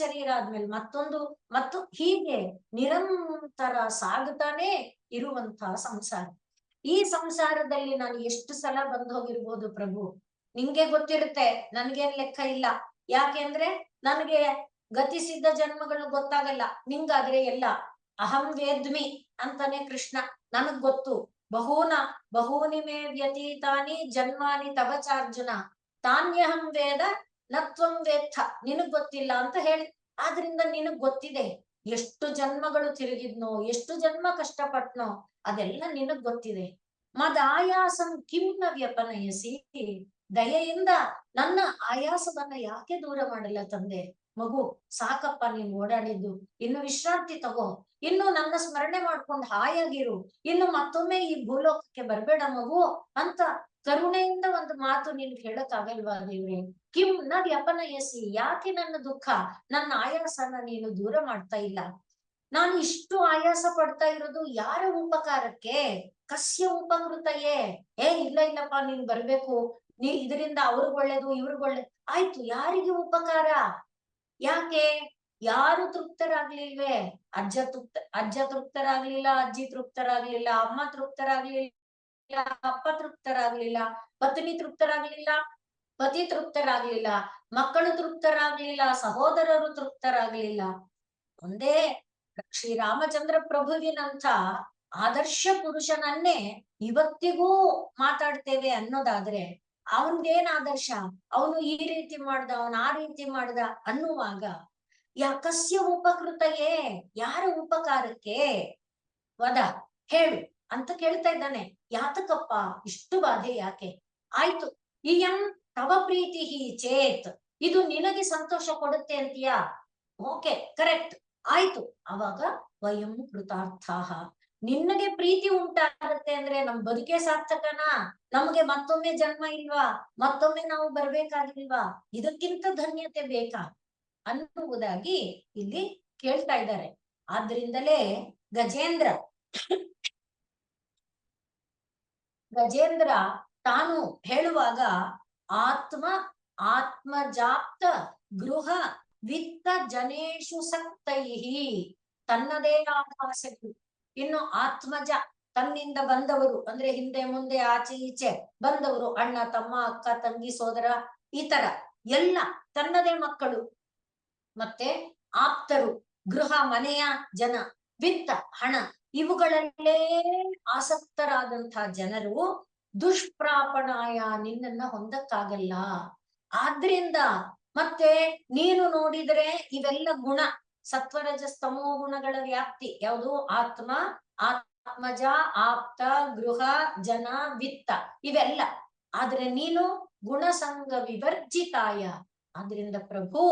ಶರೀರ ಆದ್ಮೇಲೆ ಮತ್ತೊಂದು, ಮತ್ತು ಹೀಗೆ ನಿರಂತರ ಸಾಗುತ್ತಾನೆ ಇರುವಂತಹ ಸಂಸಾರ. ಈ ಸಂಸಾರದಲ್ಲಿ ನಾನು ಎಷ್ಟು ಸಲ ಬಂದು ಹೋಗಿರ್ಬೋದು ಪ್ರಭು, ನಿಂಗೆ ಗೊತ್ತಿರುತ್ತೆ, ನನ್ಗೇನ್ ಲೆಕ್ಕ ಇಲ್ಲ. ಯಾಕೆಂದ್ರೆ ನನಗೆ ಗತಿಸಿದ್ದ ಜನ್ಮಗಳು ಗೊತ್ತಾಗಲ್ಲ, ನಿಂಗಾದ್ರೆ ಎಲ್ಲ. ಅಹಂ ವೇದ್ಮಿ ಅಂತಾನೆ ಕೃಷ್ಣ, ನನಗ್ ಗೊತ್ತು. ಬಹೂನಿ ಮೇ ವ್ಯತೀತಾನಿ ಜನ್ಮಾನಿ ತವ ಚಾರ್ಜುನ, ತಾನ್ಯಹಂ ವೇದ ನತ್ವಂ ವೇತ್ಥ, ನಿನಗ್ ಗೊತ್ತಿಲ್ಲ ಅಂತ ಹೇಳಿ. ಆದ್ರಿಂದ ನಿನಗ್ ಗೊತ್ತಿದೆ, ಎಷ್ಟು ಜನ್ಮಗಳು ತಿರುಗಿದ್ನೋ, ಎಷ್ಟು ಜನ್ಮ ಕಷ್ಟಪಟ್ನೋ, ಅದೆಲ್ಲ ನಿನಗ್ ಗೊತ್ತಿದೆ. ಮದಾಯಾಸಂ ಕಿಂನ ವ್ಯಪನಯಸಿ, ದಯೆಯಿಂದ ನನ್ನ ಆಯಾಸವನ್ನ ಯಾಕೆ ದೂರ ಮಾಡಲ್ಲ ತಂದೆ. ಮಗು ಸಾಕಪ್ಪ ನೀನ್ ಓಡಾಡಿದ್ದು, ಇನ್ನು ವಿಶ್ರಾಂತಿ ತಗೋ, ಇನ್ನು ನನ್ನ ಸ್ಮರಣೆ ಮಾಡ್ಕೊಂಡು ಹಾಯಾಗಿರು, ಇನ್ನು ಮತ್ತೊಮ್ಮೆ ಈ ಭೂಲೋಕಕ್ಕೆ ಬರ್ಬೇಡ ಮಗು ಅಂತ ಕರುಣೆಯಿಂದ ಒಂದು ಮಾತು ನೀನ್ ಹೇಳಕ್ಕಾಗಲ್ವಾ ದೇವ್ರೆ? ಕಿಂ ನ ವ್ಯಪನಯಸಿ, ಯಾಕೆ ನನ್ನ ದುಃಖ, ನನ್ನ ಆಯಾಸನ ನೀನು ದೂರ ಮಾಡ್ತಾ ಇಲ್ಲ? ನಾನು ಇಷ್ಟು ಆಯಾಸ ಪಡ್ತಾ ಇರೋದು ಯಾರ ಉಪಕಾರಕ್ಕೆ? ಕಸ್ಯ ಉಪಕೃತಯೇ? ಇಲ್ಲಪ್ಪ ನೀನ್ ಬರ್ಬೇಕು, ಇದರಿಂದ ಅವ್ರಿಗ್ ಒಳ್ಳೇದು, ಇವ್ರಿಗ್ ಒಳ್ಳೇದು. ಆಯ್ತು, ಯಾರಿಗೆ ಉಪಕಾರ? ಯಾಕೆ ಯಾರು ತೃಪ್ತರಾಗ್ಲಿಲ್ವೇ? ಅಜ್ಜ ತೃಪ್ತರಾಗ್ಲಿಲ್ಲ, ಅಜ್ಜಿ ತೃಪ್ತರಾಗ್ಲಿಲ್ಲ, ಅಮ್ಮ ತೃಪ್ತರಾಗ್ಲಿಲ್ಲ, ಅಪ್ಪ ತೃಪ್ತರಾಗ್ಲಿಲ್ಲ, ಪತ್ನಿ ತೃಪ್ತರಾಗ್ಲಿಲ್ಲ, ಪತಿ ತೃಪ್ತರಾಗ್ಲಿಲ್ಲ, ಮಕ್ಕಳು ತೃಪ್ತರಾಗ್ಲಿಲ್ಲ, ಸಹೋದರರು ತೃಪ್ತರಾಗ್ಲಿಲ್ಲ. ಒಂದೇ ಶ್ರೀರಾಮಚಂದ್ರ ಪ್ರಭುವಿನಂಥ ಆದರ್ಶ ಪುರುಷನನ್ನೇ ಇವತ್ತಿಗೂ ಮಾತಾಡ್ತೇವೆ ಅನ್ನೋದಾದ್ರೆ ಅವನ್ಗೇನ್ ಆದರ್ಶ? ಅವನು ಈ ರೀತಿ ಮಾಡ್ದ, ಅವನು ಆ ರೀತಿ ಮಾಡ್ದ ಅನ್ನುವಾಗ ಕಸ್ಯ ಉಪಕೃತಯೇ, ಯಾರ ಉಪಕಾರಕ್ಕೆ? ವದ, ಹೇಳು ಅಂತ ಕೇಳ್ತಾ ಇದ್ದಾನೆ. ಯಾತಕಪ್ಪ ಇಷ್ಟು ಬಾಧೆ ಯಾಕೆ? ಆಯ್ತು, ಇಯಂ ತವ ಪ್ರೀತಿ ಚೇತ್, ಇದು ನಿನಗೆ ಸಂತೋಷ ಕೊಡುತ್ತೆ ಅಂತೀಯಾ? ಓಕೆ, ಕರೆಕ್ಟ್, ಆಯ್ತು. ಅವಾಗ ವಯಂ ಕೃತಾರ್ಥಾಹ, ನಿನ್ನಗೆ ಪ್ರೀತಿ ಉಂಟಾಗುತ್ತೆ ಅಂದ್ರೆ ನಮ್ ಬದುಕೆ ಸಾರ್ಥಕನಾ? ನಮ್ಗೆ ಮತ್ತೊಮ್ಮೆ ಜನ್ಮ ಇಲ್ವಾ? ಮತ್ತೊಮ್ಮೆ ನಾವು ಬರ್ಬೇಕಾಗಿಲ್ವಾ? ಇದಕ್ಕಿಂತ ಧನ್ಯತೆ ಬೇಕಾ ಅನ್ನುವುದಾಗಿ ಇಲ್ಲಿ ಕೇಳ್ತಾ ಇದ್ದಾರೆ. ಆದ್ರಿಂದಲೇ ಗಜೇಂದ್ರ ತಾನು ಹೇಳುವಾಗ ಆತ್ಮಜಾಪ್ತ ಗೃಹ ವಿತ್ತ ಜನೇಶು ಸಕ್ತೈಹಿ, ತನ್ನದೇ ಆದ ಆಸಕ್ತಿ. ಇನ್ನು ಆತ್ಮಜ, ತನ್ನಿಂದ ಬಂದವರು ಅಂದ್ರೆ ಹಿಂದೆ ಮುಂದೆ ಆಚೆ ಈಚೆ ಬಂದವರು, ಅಣ್ಣ ತಮ್ಮ ಅಕ್ಕ ತಂಗಿ ಸೋದರ ಈ ತರ ಎಲ್ಲ ತನ್ನದೇ ಮಕ್ಕಳು, ಮತ್ತೆ ಆಪ್ತರು, ಗೃಹ ಮನೆಯ ಜನ, ವಿತ್ತ ಹಣ, ಇವುಗಳಲ್ಲೇ ಆಸಕ್ತರಾದಂತಹ ಜನರು ದುಷ್ಪ್ರಾಪಣಾಯ, ನಿನ್ನನ್ನ ಹೊಂದಕ್ಕಾಗಲ್ಲ. ಆದ್ರಿಂದ ಮತ್ತೆ ನೀನು ನೋಡಿದ್ರೆ ಇವೆಲ್ಲ ಗುಣ, ಸತ್ವರಜಸ್ತಮೋ ಗುಣಗಳ ವ್ಯಾಪ್ತಿ ಯಾವುದು? ಆತ್ಮಜ, ಆಪ್ತ, ಗೃಹ, ಜನ, ವಿತ್ತ, ಇವೆಲ್ಲ. ಆದ್ರೆ ನೀನು ಗುಣಸಂಗ ವಿವರ್ಜಿತಾಯ. ಆದ್ರಿಂದ ಪ್ರಭು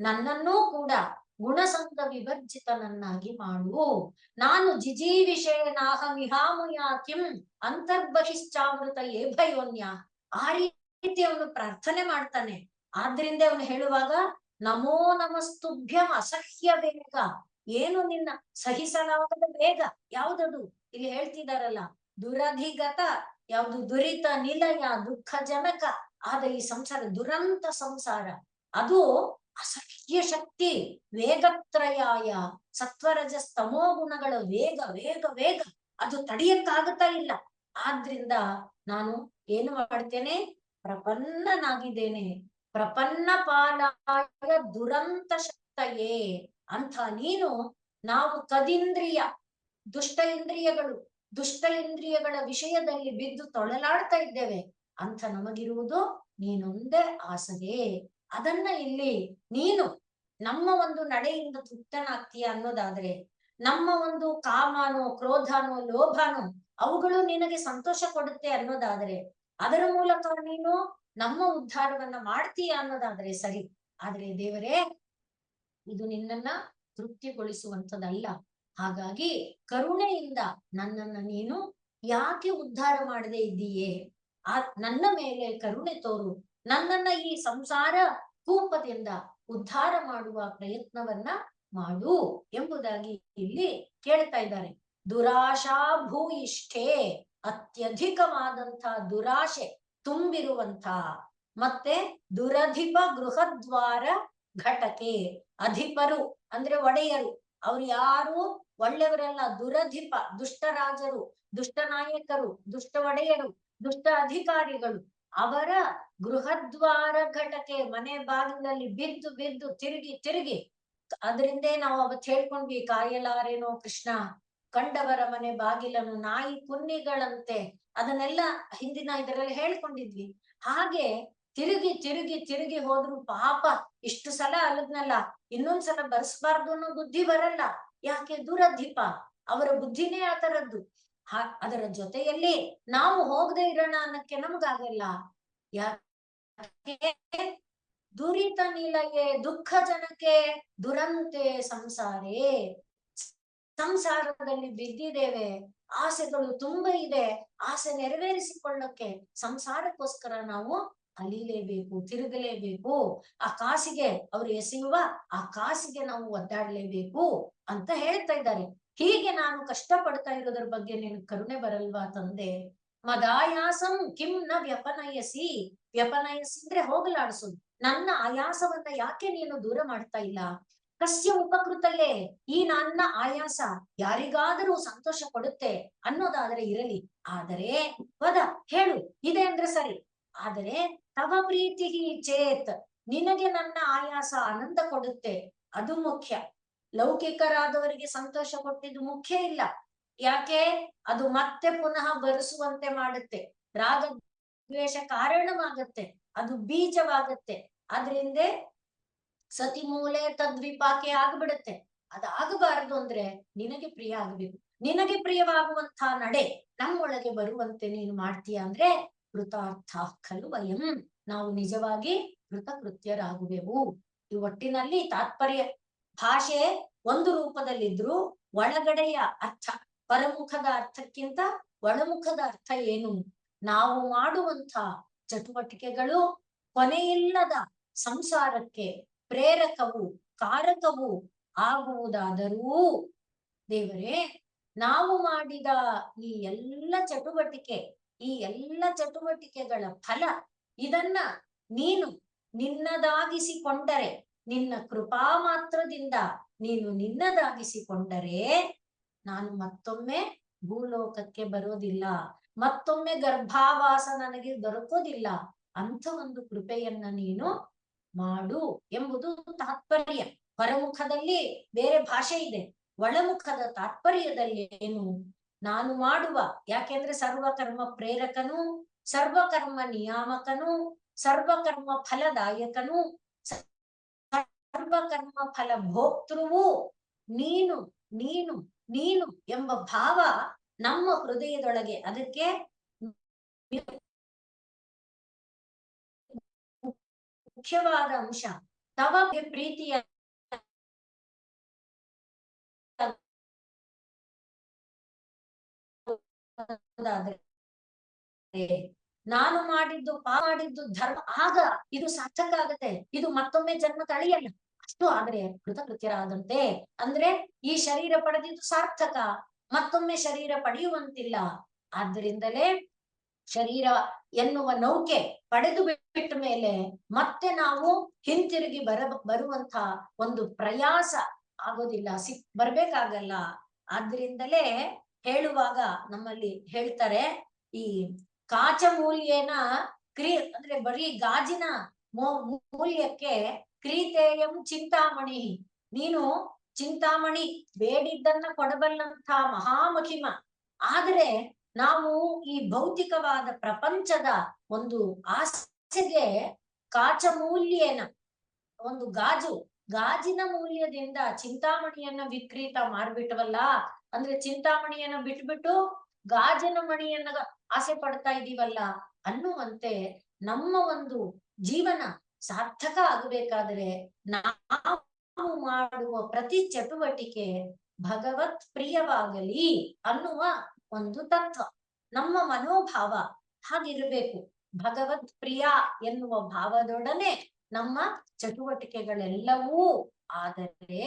ನನ್ನನ್ನೂ ಕೂಡ ಗುಣಸಂಗ ವಿವರ್ಜಿತನನ್ನಾಗಿ ಮಾಡು. ನಾನು ಜಿಜೀವಿಷೇನಾಹಮಿಹಾಮುಯಾ ಕಿಂ ಅಂತರ್ಬಹಿಶ್ಚಾವೃತ ಭಯೋನ್ಯ, ಆ ರೀತಿ ಅವನು ಪ್ರಾರ್ಥನೆ ಮಾಡ್ತಾನೆ. ಆದ್ರಿಂದ ಅವನು ಹೇಳುವಾಗ ನಮೋ ನಮಸ್ತುಭ್ಯಂ ಅಸಹ್ಯ ವೇಗ, ಏನು ನಿನ್ನ ಸಹಿಸಲಾಗದ ವೇಗ ಯಾವುದದು? ಇಲ್ಲಿ ಹೇಳ್ತಿದಾರಲ್ಲ, ದುರಧಿಗತ, ಯಾವುದು ದುರಿತ ನಿಲಯ, ದುಃಖ ಜನಕ ಆದ ಈ ಸಂಸಾರ, ದುರಂತ ಸಂಸಾರ, ಅದು ಅಸಹ್ಯ ಶಕ್ತಿ, ವೇಗತ್ರಯಾಯ, ಸತ್ವರಜಸ್ತಮೋ ಗುಣಗಳ ವೇಗ ವೇಗ ವೇಗ, ಅದು ತಡೆಯಕ್ಕಾಗುತ್ತಾ ಇಲ್ಲ. ಆದ್ರಿಂದ ನಾನು ಏನು ಮಾಡ್ತೇನೆ? ಪ್ರಪನ್ನನಾಗಿದ್ದೇನೆ. ಪ್ರಪನ್ನ ಪಾಲಾಯ ದುರಂತ ಶಕ್ತಯೇ ಅಂತ ನೀನು, ನಾವು ಕದಿಂದ್ರಿಯ, ದುಷ್ಟ ಇಂದ್ರಿಯಗಳ ವಿಷಯದಲ್ಲಿ ಬಿದ್ದು ತೊಳಲಾಡ್ತಾ ಇದ್ದೇವೆ ಅಂತ ನಮಗಿರುವುದು ನೀನೊಂದೇ ಆಸರೆ. ಅದನ್ನ ಇಲ್ಲಿ ನೀನು ನಮ್ಮ ಒಂದು ನಡೆಯಿಂದ ತೃಪ್ತನಾಗ್ತೀಯ ಅನ್ನೋದಾದ್ರೆ, ನಮ್ಮ ಒಂದು ಕಾಮನೋ ಕ್ರೋಧನೋ ಲೋಭನೋ ಅವುಗಳು ನಿನಗೆ ಸಂತೋಷ ಕೊಡುತ್ತೆ ಅನ್ನೋದಾದ್ರೆ, ಅದರ ಮೂಲಕ ನೀನು ನಮ್ಮ ಉದ್ಧಾರವನ್ನ ಮಾಡ್ತೀಯ ಅನ್ನೋದಾದ್ರೆ ಸರಿ. ಆದ್ರೆ ದೇವರೇ, ಇದು ನಿನ್ನನ್ನ ತೃಪ್ತಿಗೊಳಿಸುವಂತದಲ್ಲ. ಹಾಗಾಗಿ ಕರುಣೆಯಿಂದ ನನ್ನನ್ನ ನೀನು ಯಾಕೆ ಉದ್ಧಾರ ಮಾಡದೆ ಇದ್ದೀಯೇ? ನನ್ನ ಮೇಲೆ ಕರುಣೆ ತೋರು, ನನ್ನನ್ನ ಈ ಸಂಸಾರ ಕೂಪದಿಂದ ಉದ್ಧಾರ ಮಾಡುವ ಪ್ರಯತ್ನವನ್ನ ಮಾಡು ಎಂಬುದಾಗಿ ಇಲ್ಲಿ ಕೇಳ್ತಾ ಇದ್ದಾರೆ. ದುರಾಶಾ ಭೂಯಿಷ್ಠೆ, ಅತ್ಯಧಿಕವಾದಂಥ ದುರಾಶೆ ತುಂಬಿರುವಂಥ, ಮತ್ತೆ ದುರಧಿಪ ಗೃಹದ್ವಾರ ಘಟಕೆ. ಅಧಿಪರು ಅಂದ್ರೆ ಒಡೆಯರು, ಅವ್ರು ಯಾರು ಒಳ್ಳೆಯವರೆಲ್ಲ. ದುರಧಿಪ ದುಷ್ಟರಾಜರು, ದುಷ್ಟ ನಾಯಕರು, ದುಷ್ಟ ಒಡೆಯರು, ದುಷ್ಟ ಅಧಿಕಾರಿಗಳು. ಅವರ ಗೃಹದ್ವಾರ ಘಟಕೆ, ಮನೆ ಬಾಗಿಲಲ್ಲಿ ಬಿದ್ದು ಬಿದ್ದು ತಿರುಗಿ ತಿರುಗಿ, ಅದರಿಂದೇ ನಾವು ಅವತ್ತು ಹೇಳ್ಕೊಂಡ್ವಿ, ಕಾಯಲಾರೇನೋ ಕೃಷ್ಣ ಕಂಡವರ ಮನೆ ಬಾಗಿಲನ್ನು ನಾಯಿ ಕುನ್ನಿಗಳಂತೆ. ಅದನ್ನೆಲ್ಲ ಹಿಂದಿನ ಇದರಲ್ಲಿ ಹೇಳ್ಕೊಂಡಿದ್ವಿ. ಹಾಗೆ ತಿರುಗಿ ತಿರುಗಿ ತಿರುಗಿ ಹೋದ್ರು ಪಾಪ, ಇಷ್ಟು ಸಲ ಅಲ್ಲದ್ನಲ್ಲ, ಇನ್ನೊಂದ್ಸಲ ಬರ್ಸ್ಬಾರ್ದು ಅನ್ನೋ ಬುದ್ಧಿ ಬರಲ್ಲ. ಯಾಕೆ? ದುರಧಿಪ, ಅವರ ಬುದ್ಧಿನೇ ಆ ತರದ್ದು. ಅದರ ಜೊತೆಯಲ್ಲಿ ನಾವು ಹೋಗದೆ ಇರೋಣ ಅನ್ನಕ್ಕೆ ನಮ್ಗಾಗಲ್ಲ. ಯಾಕೆ? ದುರಿತ ನಿಲಯೇ ದುಃಖ ಜನಕ್ಕೆ ದುರಂತೆ ಸಂಸಾರೇ. ಸಂಸಾರದಲ್ಲಿ ಬಿದ್ದಿದ್ದೇವೆ, ಆಸೆಗಳು ತುಂಬ ಇದೆ. ಆಸೆ ನೆರವೇರಿಸಿಕೊಳ್ಳಕ್ಕೆ ಸಂಸಾರಕ್ಕೋಸ್ಕರ ನಾವು ಅಲಿಲೇಬೇಕು, ತಿರುಗಲೇಬೇಕು. ಆ ಕಾಸಿಗೆ ಅವ್ರು ಎಸೆಯುವ ಆ ಕಾಸಿಗೆ ನಾವು ಒದ್ದಾಡ್ಲೇಬೇಕು ಅಂತ ಹೇಳ್ತಾ ಇದ್ದಾರೆ. ಹೀಗೆ ನಾನು ಕಷ್ಟ ಪಡ್ತಾ ಇರೋದ್ರ ಬಗ್ಗೆ ನಿನ್ ಕರುಣೆ ಬರಲ್ವಾ ತಂದೆ? ಮದಾಯಾಸಂ ಕಿಂ ನ ವ್ಯಪನಯಸಿ. ವ್ಯಪನಯಸಿ ಅಂದ್ರೆ ಹೋಗಲಾಡಿಸೋದು. ನನ್ನ ಆಯಾಸವನ್ನ ಯಾಕೆ ನೀನು ದೂರ ಮಾಡ್ತಾ ಇಲ್ಲ? ಕಸ್ಯ ಉಪಕೃತಲ್ಲೇ, ಈ ನನ್ನ ಆಯಾಸ ಯಾರಿಗಾದರೂ ಸಂತೋಷ ಕೊಡುತ್ತೆ ಅನ್ನೋದಾದ್ರೆ ಇರಲಿ. ಆದರೆ ವದ ಹೇಳು, ಇದೆ ಅಂದ್ರೆ ಸರಿ. ಆದರೆ ತವ ಪ್ರೀತಿ ಚೇತ್, ನಿನಗೆ ನನ್ನ ಆಯಾಸ ಆನಂದ ಕೊಡುತ್ತೆ, ಅದು ಮುಖ್ಯ. ಲೌಕಿಕರಾದವರಿಗೆ ಸಂತೋಷ ಕೊಟ್ಟಿದ್ದು ಮುಖ್ಯ ಇಲ್ಲ. ಯಾಕೆ? ಅದು ಮತ್ತೆ ಪುನಃ ಬರೆಸುವಂತೆ ಮಾಡುತ್ತೆ, ರಾಗ ದ್ವೇಷ ಕಾರಣವಾಗತ್ತೆ, ಅದು ಬೀಜವಾಗತ್ತೆ. ಅದ್ರಿಂದ ಸತಿ ಮೂಲೆ ತದ್ವಿಪಾಕೆ ಆಗ್ಬಿಡುತ್ತೆ. ಅದಾಗಬಾರದು ಅಂದ್ರೆ ನಿನಗೆ ಪ್ರಿಯ ಆಗ್ಬೇಕು. ನಿನಗೆ ಪ್ರಿಯವಾಗುವಂತಹ ನಡೆ ನಮ್ಮೊಳಗೆ ಬರುವಂತೆ ನೀನು ಮಾಡ್ತೀಯ ಅಂದ್ರೆ ಕೃತಾರ್ಥ ಖಲು ವಯಂ, ನಾವು ನಿಜವಾಗಿ ಕೃತಕೃತ್ಯರಾಗುವೆವು. ಈ ಒಟ್ಟಿನಲ್ಲಿ ತಾತ್ಪರ್ಯ, ಭಾಷೆ ಒಂದು ರೂಪದಲ್ಲಿದ್ರು ಒಳಗಡೆಯ ಅರ್ಥ, ಪರಮುಖದ ಅರ್ಥಕ್ಕಿಂತ ಒಳಮುಖದ ಅರ್ಥ ಏನು? ನಾವು ಮಾಡುವಂತ ಚಟುವಟಿಕೆಗಳು ಕೊನೆಯಿಲ್ಲದ ಸಂಸಾರಕ್ಕೆ ಪ್ರೇರಕವು, ಕಾರಕವು ಆಗುವುದಾದರೂ ದೇವರೇ, ನಾವು ಮಾಡಿದ ಈ ಎಲ್ಲ ಚಟುವಟಿಕೆ, ಈ ಎಲ್ಲ ಚಟುವಟಿಕೆಗಳ ಫಲ ಇದನ್ನ ನೀನು ನಿನ್ನದಾಗಿಸಿಕೊಂಡರೆ, ನಿನ್ನ ಕೃಪಾ ಮಾತ್ರದಿಂದ ನೀನು ನಿನ್ನದಾಗಿಸಿಕೊಂಡರೆ ನಾನು ಮತ್ತೊಮ್ಮೆ ಭೂಲೋಕಕ್ಕೆ ಬರೋದಿಲ್ಲ, ಮತ್ತೊಮ್ಮೆ ಗರ್ಭಾವಾಸ ನನಗೆ ದೊರಕೋದಿಲ್ಲ. ಅಂಥ ಒಂದು ಕೃಪೆಯನ್ನ ನೀನು ಮಾಡು ಎಂಬುದು ತಾತ್ಪರ್ಯ. ಹೊರಮುಖದಲ್ಲಿ ಬೇರೆ ಭಾಷೆ ಇದೆ, ಒಳಮುಖದ ತಾತ್ಪರ್ಯದಲ್ಲಿ ಏನು? ನಾನು ಮಾಡುವ, ಯಾಕೆಂದ್ರೆ ಸರ್ವಕರ್ಮ ಪ್ರೇರಕನು, ಸರ್ವಕರ್ಮ ನಿಯಾಮಕನು, ಸರ್ವಕರ್ಮ ಫಲದಾಯಕನು, ಸರ್ವಕರ್ಮ ಫಲ ಭೋಕ್ತೃವು ನೀನು ನೀನು ನೀನು ಎಂಬ ಭಾವ ನಮ್ಮ ಹೃದಯದೊಳಗೆ. ಅದಕ್ಕೆ ಮುಖ್ಯವಾದ ಅಂಶ ತವ ಪ್ರೀತಿಯ ನಾನು ಮಾಡಿದ್ದು ಮಾಡಿದ್ದು ಧರ್ಮ, ಆಗ ಇದು ಸಾರ್ಥಕ ಆಗತ್ತೆ, ಇದು ಮತ್ತೊಮ್ಮೆ ಜನ್ಮ ತಳೆಯಲ್ಲ. ಅಷ್ಟು ಆದ್ರೆ ಕೃತಕೃತ್ಯರಾದಂತೆ ಅಂದ್ರೆ ಈ ಶರೀರ ಪಡೆದಿದ್ದು ಸಾರ್ಥಕ, ಮತ್ತೊಮ್ಮೆ ಶರೀರ ಪಡೆಯುವಂತಿಲ್ಲ. ಆದ್ದರಿಂದಲೇ ಶರೀರ ಎನ್ನುವ ನೌಕೆ ಪಡೆದು ಬಿಟ್ಟ ಮೇಲೆ ಮತ್ತೆ ನಾವು ಹಿಂತಿರುಗಿ ಬರುವಂತ ಒಂದು ಪ್ರಯಾಸ ಆಗೋದಿಲ್ಲ, ಬರ್ಬೇಕಾಗಲ್ಲ. ಆದ್ರಿಂದಲೇ ಹೇಳುವಾಗ ನಮ್ಮಲ್ಲಿ ಹೇಳ್ತಾರೆ, ಈ ಕಾಚ ಮೂಲ್ಯನ ಅಂದ್ರೆ ಬರೀ ಗಾಜಿನ ಮೂಲ್ಯಕ್ಕೆ ಕ್ರೀತೇಯಂ ಚಿಂತಾಮಣಿ, ನೀನು ಚಿಂತಾಮಣಿ ಬೇಡಿದ್ದನ್ನ ಕೊಡಬಲ್ಲಂತ ಮಹಾಮಹಿಮ. ಆದ್ರೆ ನಾವು ಈ ಭೌತಿಕವಾದ ಪ್ರಪಂಚದ ಒಂದು ಆಸೆಗೆ ಕಾಚ ಮೂಲ್ಯನ, ಒಂದು ಗಾಜಿನ ಮೂಲ್ಯದಿಂದ ಚಿಂತಾಮಣಿಯನ್ನ ವಿಕ್ರೀತ ಮಾಡ್ಬಿಟ್ವಲ್ಲ. ಅಂದ್ರೆ ಚಿಂತಾಮಣಿಯನ್ನ ಬಿಟ್ಬಿಟ್ಟು ಗಾಜಿನ ಮಣಿಯನ್ನ ಆಸೆ ಪಡ್ತಾ ಇದೀವಲ್ಲ ಅನ್ನುವಂತೆ ನಮ್ಮ ಒಂದು ಜೀವನ ಸಾರ್ಥಕ ಆಗಬೇಕಾದ್ರೆ ನಾವು ಮಾಡುವ ಪ್ರತಿ ಚಟುವಟಿಕೆ ಭಗವತ್ ಪ್ರಿಯವಾಗಲಿ ಅನ್ನುವ ಒಂದು ತತ್ವ. ನಮ್ಮ ಮನೋಭಾವ ಹಾಗಿರ್ಬೇಕು. ಭಗವತ್ ಪ್ರಿಯ ಎನ್ನುವ ಭಾವದೊಡನೆ ನಮ್ಮ ಚಟುವಟಿಕೆಗಳೆಲ್ಲವೂ ಆದರೆ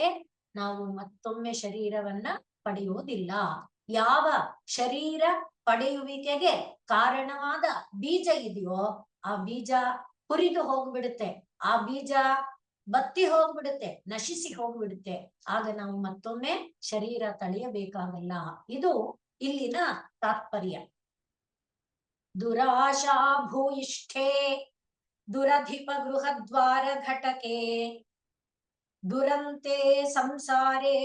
ನಾವು ಮತ್ತೊಮ್ಮೆ ಶರೀರವನ್ನ ಪಡೆಯುವುದಿಲ್ಲ. ಯಾವ ಶರೀರ ಪಡೆಯುವಿಕೆಗೆ ಕಾರಣವಾದ ಬೀಜ ಇದೆಯೋ ಆ ಬೀಜ ಹುರಿದು ಹೋಗ್ಬಿಡುತ್ತೆ, ಆ ಬೀಜ ಬತ್ತಿ ಹೋಗ್ಬಿಡುತ್ತೆ, ನಶಿಸಿ ಹೋಗ್ಬಿಡುತ್ತೆ. ಆಗ ನಾವು ಮತ್ತೊಮ್ಮೆ ಶರೀರ ತಳೆಯಬೇಕಾಗಲ್ಲ. ಇದು ಇಲ್ಲಿನ ತಾತ್ಪರ್ಯ. ದುರಾಶಾ ಭೂಯಿಷ್ಠೆ ದುರಧಿಪ ಗೃಹದ್ವಾರ ಘಟಕೆ ದುರಂತೆ ಸಂಸಾರೇ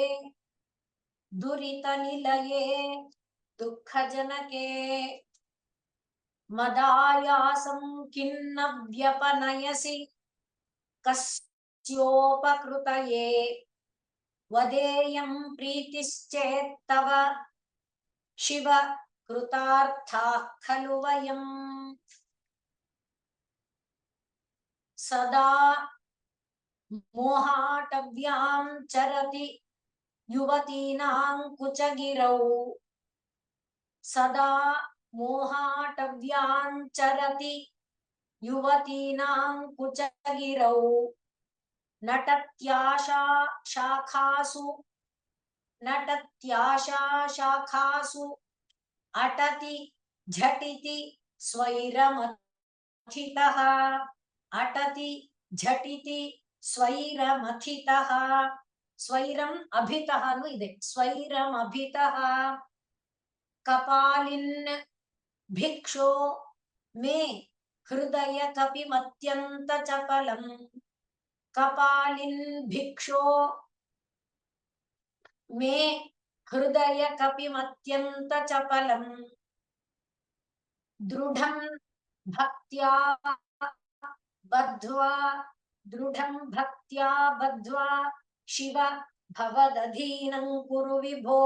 ದುರಿತ ನಿಲಯೇ ದುಃಖ ಜನಕೆ ಮದಾಯಾಸಂ ಖಿನ್ನ ವ್ಯಪನಯಸಿ ಕಸ್ಯೋಪಕೃತಯೇ ವದೇಯಂ ಪ್ರೀತಿಶ್ಚೇತ್ತವ ಶಿವ ಕೃತಾರ್ಥಾಃ ಖಲು ವಯಂ. ಸದಾ ಮೋಹಾಟವ್ಯಾಂ ಚರತಿ ಯುವತೀನಾಂ ಕುಚಗಿರೌ ಸದಾ ಮೋಹಾಟವ್ಯಾಂ ಚರತಿ ಯುವತೀನಾಂ ಕುಚಗಿರೌ ನಟತ್ಯಾಶಾ ಶಾಖಾಸು ಅಟತಿ ಝಟಿತಿ ಸ್ವೈರಮಥಿತಃ ಅಟತಿ ಝಟಿತಿ ಸ್ವೈರಮಥಿತಃ. ಸ್ವೈರಂ ಅಭಿತಃ ಇದೆ. ಸ್ವೈರಂ ಅಭಿತಃ ಕಪಾಲಿನ್ ಭಿಕ್ಷೋ ಮೇ ಹೃದಯ ಕಪಿಮತ್ಯಂತ ಚಪಲಂ. ಕಪಾಲಿನ್ ಭಿಕ್ಷೋ ಮೇ ಹೃದಯ ಕಪಿಮತ್ಯಂತ ಚಪಲಂ. ದೃಢಂ ಭಕ್ತ್ಯಾ ಬದ್ಧ್ವಾ ದೃಢಂ ಭಕ್ತ್ಯಾ ಬದ್ಧ್ವಾ ಶಿವ ಭವದಧೀನಂ ಕುರು ವಿಭೋ.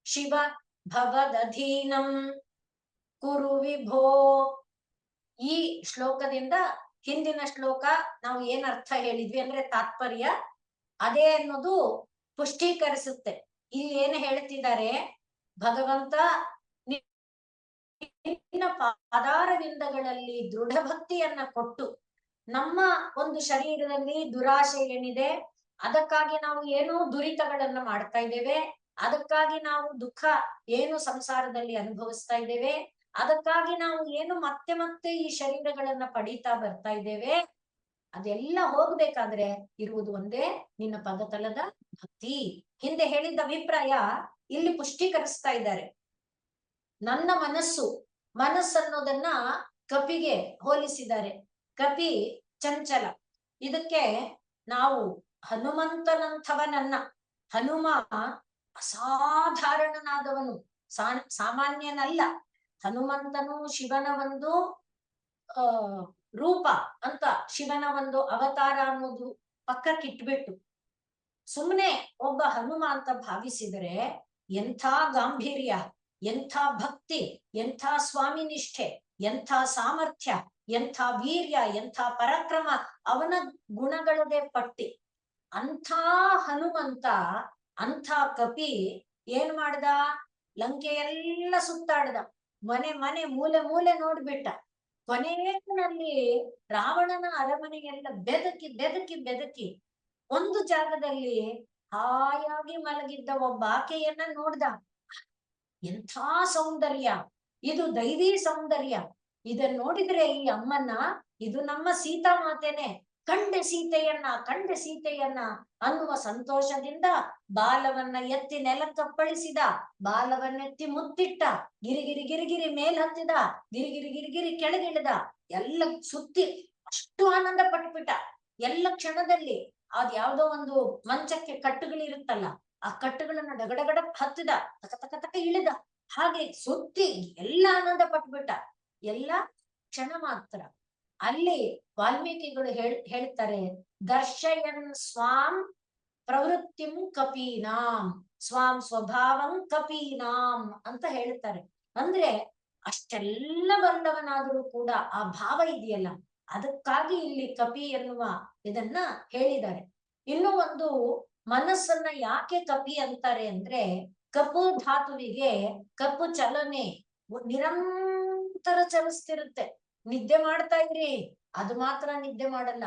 ಶಿವ ಭವದಧೀನಂ ಕುರು ವಿಭೋ. ಈ ಶ್ಲೋಕದಿಂದ ಹಿಂದಿನ ಶ್ಲೋಕ ನಾವು ಏನ್ ಅರ್ಥ ಹೇಳಿದ್ವಿ ಅಂದ್ರೆ ತಾತ್ಪರ್ಯ ಅದೇ ಅನ್ನೋದು ಪುಷ್ಟೀಕರಿಸುತ್ತೆ. ಇಲ್ಲಿ ಏನು ಹೇಳ್ತಿದ್ದಾರೆ, ಭಗವಂತ ನಿನ್ನ ಪಾದಾರವಿಂದಗಳಲ್ಲಿ ದೃಢ ಭಕ್ತಿಯನ್ನ ಕೊಟ್ಟು ನಮ್ಮ ಒಂದು ಶರೀರದಲ್ಲಿ ದುರಾಶೆ ಏನಿದೆ ಅದಕ್ಕಾಗಿ ನಾವು ಏನು ದುರಿತಗಳನ್ನ ಮಾಡ್ತಾ ಇದ್ದೇವೆ, ಅದಕ್ಕಾಗಿ ನಾವು ದುಃಖ ಏನು ಸಂಸಾರದಲ್ಲಿ ಅನುಭವಿಸ್ತಾ ಇದ್ದೇವೆ, ಅದಕ್ಕಾಗಿ ನಾವು ಏನು ಮತ್ತೆ ಮತ್ತೆ ಈ ಶರೀರಗಳನ್ನ ಪಡೀತಾ ಬರ್ತಾ ಇದ್ದೇವೆ, ಅದೆಲ್ಲ ಹೋಗ್ಬೇಕಾದ್ರೆ ಇರುವುದು ಒಂದೇ ನಿನ್ನ ಪದತಲದ ಭಕ್ತಿ. ಹಿಂದೆ ಹೇಳಿದ್ದ ಅಭಿಪ್ರಾಯ ಇಲ್ಲಿ ಪುಷ್ಟೀಕರಿಸ್ತಾ ಇದ್ದಾರೆ. ನನ್ನ ಮನಸ್ಸನ್ನೋದನ್ನ ಕಪಿಗೆ ಹೋಲಿಸಿದ್ದಾರೆ. ಕಪಿ ಚಂಚಲ. ಇದಕ್ಕೆ ನಾವು ಹನುಮಂತನಂಥವನನ್ನ, ಹನುಮ ಅಸಾಧಾರಣನಾದವನು, ಸಾಮಾನ್ಯನಲ್ಲ. ಹನುಮಂತನು ಶಿವನ ಒಂದು ರೂಪ ಅಂತ, ಶಿವನ ಒಂದು ಅವತಾರ ಅನ್ನೋದು ಪಕ್ಕಕ್ಕಿಟ್ಬಿಟ್ಟು ಸುಮ್ಮನೆ ಒಬ್ಬ ಹನುಮ ಅಂತ ಭಾವಿಸಿದರೆ ಎಂಥ ಗಾಂಭೀರ್ಯ, ಎಂಥ ಭಕ್ತಿ, ಎಂಥ ಸ್ವಾಮಿ ನಿಷ್ಠೆ, ಎಂಥ ಸಾಮರ್ಥ್ಯ, ಎಂಥ ವೀರ್ಯ, ಎಂಥ ಪರಾಕ್ರಮ, ಅವನ ಗುಣಗಳದೇ ಪಟ್ಟಿ. ಅಂಥ ಹನುಮಂತ, ಅಂಥ ಕಪಿ ಏನ್ ಮಾಡ್ದ, ಲಂಕೆಯೆಲ್ಲ ಸುತ್ತಾಡ್ದ, ಮನೆ ಮೂಲೆ ಮೂಲೆ ನೋಡ್ಬಿಟ್ಟ. ಕೊನೆಯಲ್ಲಿ ರಾವಣನ ಅರಮನೆಯೆಲ್ಲ ಬೆದಕಿ ಒಂದು ಜಾಗದಲ್ಲಿ ಹಾಯಾಗಿ ಮಲಗಿದ್ದ ಒಬ್ಬ ಆಕೆಯನ್ನ ನೋಡ್ದ. ಎಂಥ ಸೌಂದರ್ಯ ಇದು, ದೈವಿ ಸೌಂದರ್ಯ. ಇದನ್ನ ನೋಡಿದ್ರೆ ಈ ಅಮ್ಮನ್ನ, ಇದು ನಮ್ಮ ಸೀತಾ ಮಾತೆನೆ, ಕಂಡೆ ಸೀತೆಯನ್ನ ಅನ್ನುವ ಸಂತೋಷದಿಂದ ಬಾಲವನ್ನ ಎತ್ತಿ ನೆಲಕ್ಕಪ್ಪಳಿಸಿದ, ಬಾಲವನ್ನೆತ್ತಿ ಮುತ್ತಿಟ್ಟ, ಗಿರಿಗಿರಿ ಮೇಲ್ ಹತ್ತಿದ, ಗಿರಿಗಿರಿ ಕೆಳಗಿಳಿದ, ಎಲ್ಲ ಸುತ್ತಿ ಅಷ್ಟು ಆನಂದ ಪಟ್ಬಿಟ್ಟ. ಎಲ್ಲ ಕ್ಷಣದಲ್ಲಿ ಅದ್ಯಾವ್ದೋ ಒಂದು ಮಂಚಕ್ಕೆ ಕಟ್ಟುಗಳಿರುತ್ತಲ್ಲ, ಆ ಕಟ್ಟುಗಳನ್ನ ಡಗಡಗಡ ಹತ್ತಿದ, ತಕ ಇಳಿದ, ಹಾಗೆ ಸುತ್ತಿ ಎಲ್ಲ ಆನಂದ ಪಟ್ಬಿಟ್ಟ. ಎಲ್ಲ ಕ್ಷಣ ಮಾತ್ರ. ಅಲ್ಲಿ ವಾಲ್ಮೀಕಿಗಳು ಹೇಳ್ತಾರೆ, ದರ್ಶಯನ್ ಸ್ವಾಂ ಪ್ರವೃತ್ತಿಂ ಕಪೀನಾಂ. ಸ್ವಾಂ ಸ್ವಭಾವಂ ಕಪೀನಾಂ ಅಂತ ಹೇಳ್ತಾರೆ. ಅಂದ್ರೆ ಅಷ್ಟೆಲ್ಲ ಬಲ್ಲವನಾದರೂ ಕೂಡ ಆ ಭಾವ ಇದೆಯಲ್ಲ, ಅದಕ್ಕಾಗಿ ಇಲ್ಲಿ ಕಪಿ ಎನ್ನುವ ಇದನ್ನ ಹೇಳಿದ್ದಾರೆ. ಇನ್ನು ಒಂದು ಮನಸ್ಸನ್ನ ಯಾಕೆ ಕಪಿ ಅಂತಾರೆ ಅಂದ್ರೆ, ಕಪು ಧಾತುವಿಗೆ ಕಪ್ಪು ಚಲನೆ ನಿರಂತರ ಚಲಿಸ್ತಿರುತ್ತೆ. ನಿದ್ದೆ ಮಾಡ್ತಾ ಇದ್ರಿ, ಅದು ಮಾತ್ರ ನಿದ್ದೆ ಮಾಡಲ್ಲ,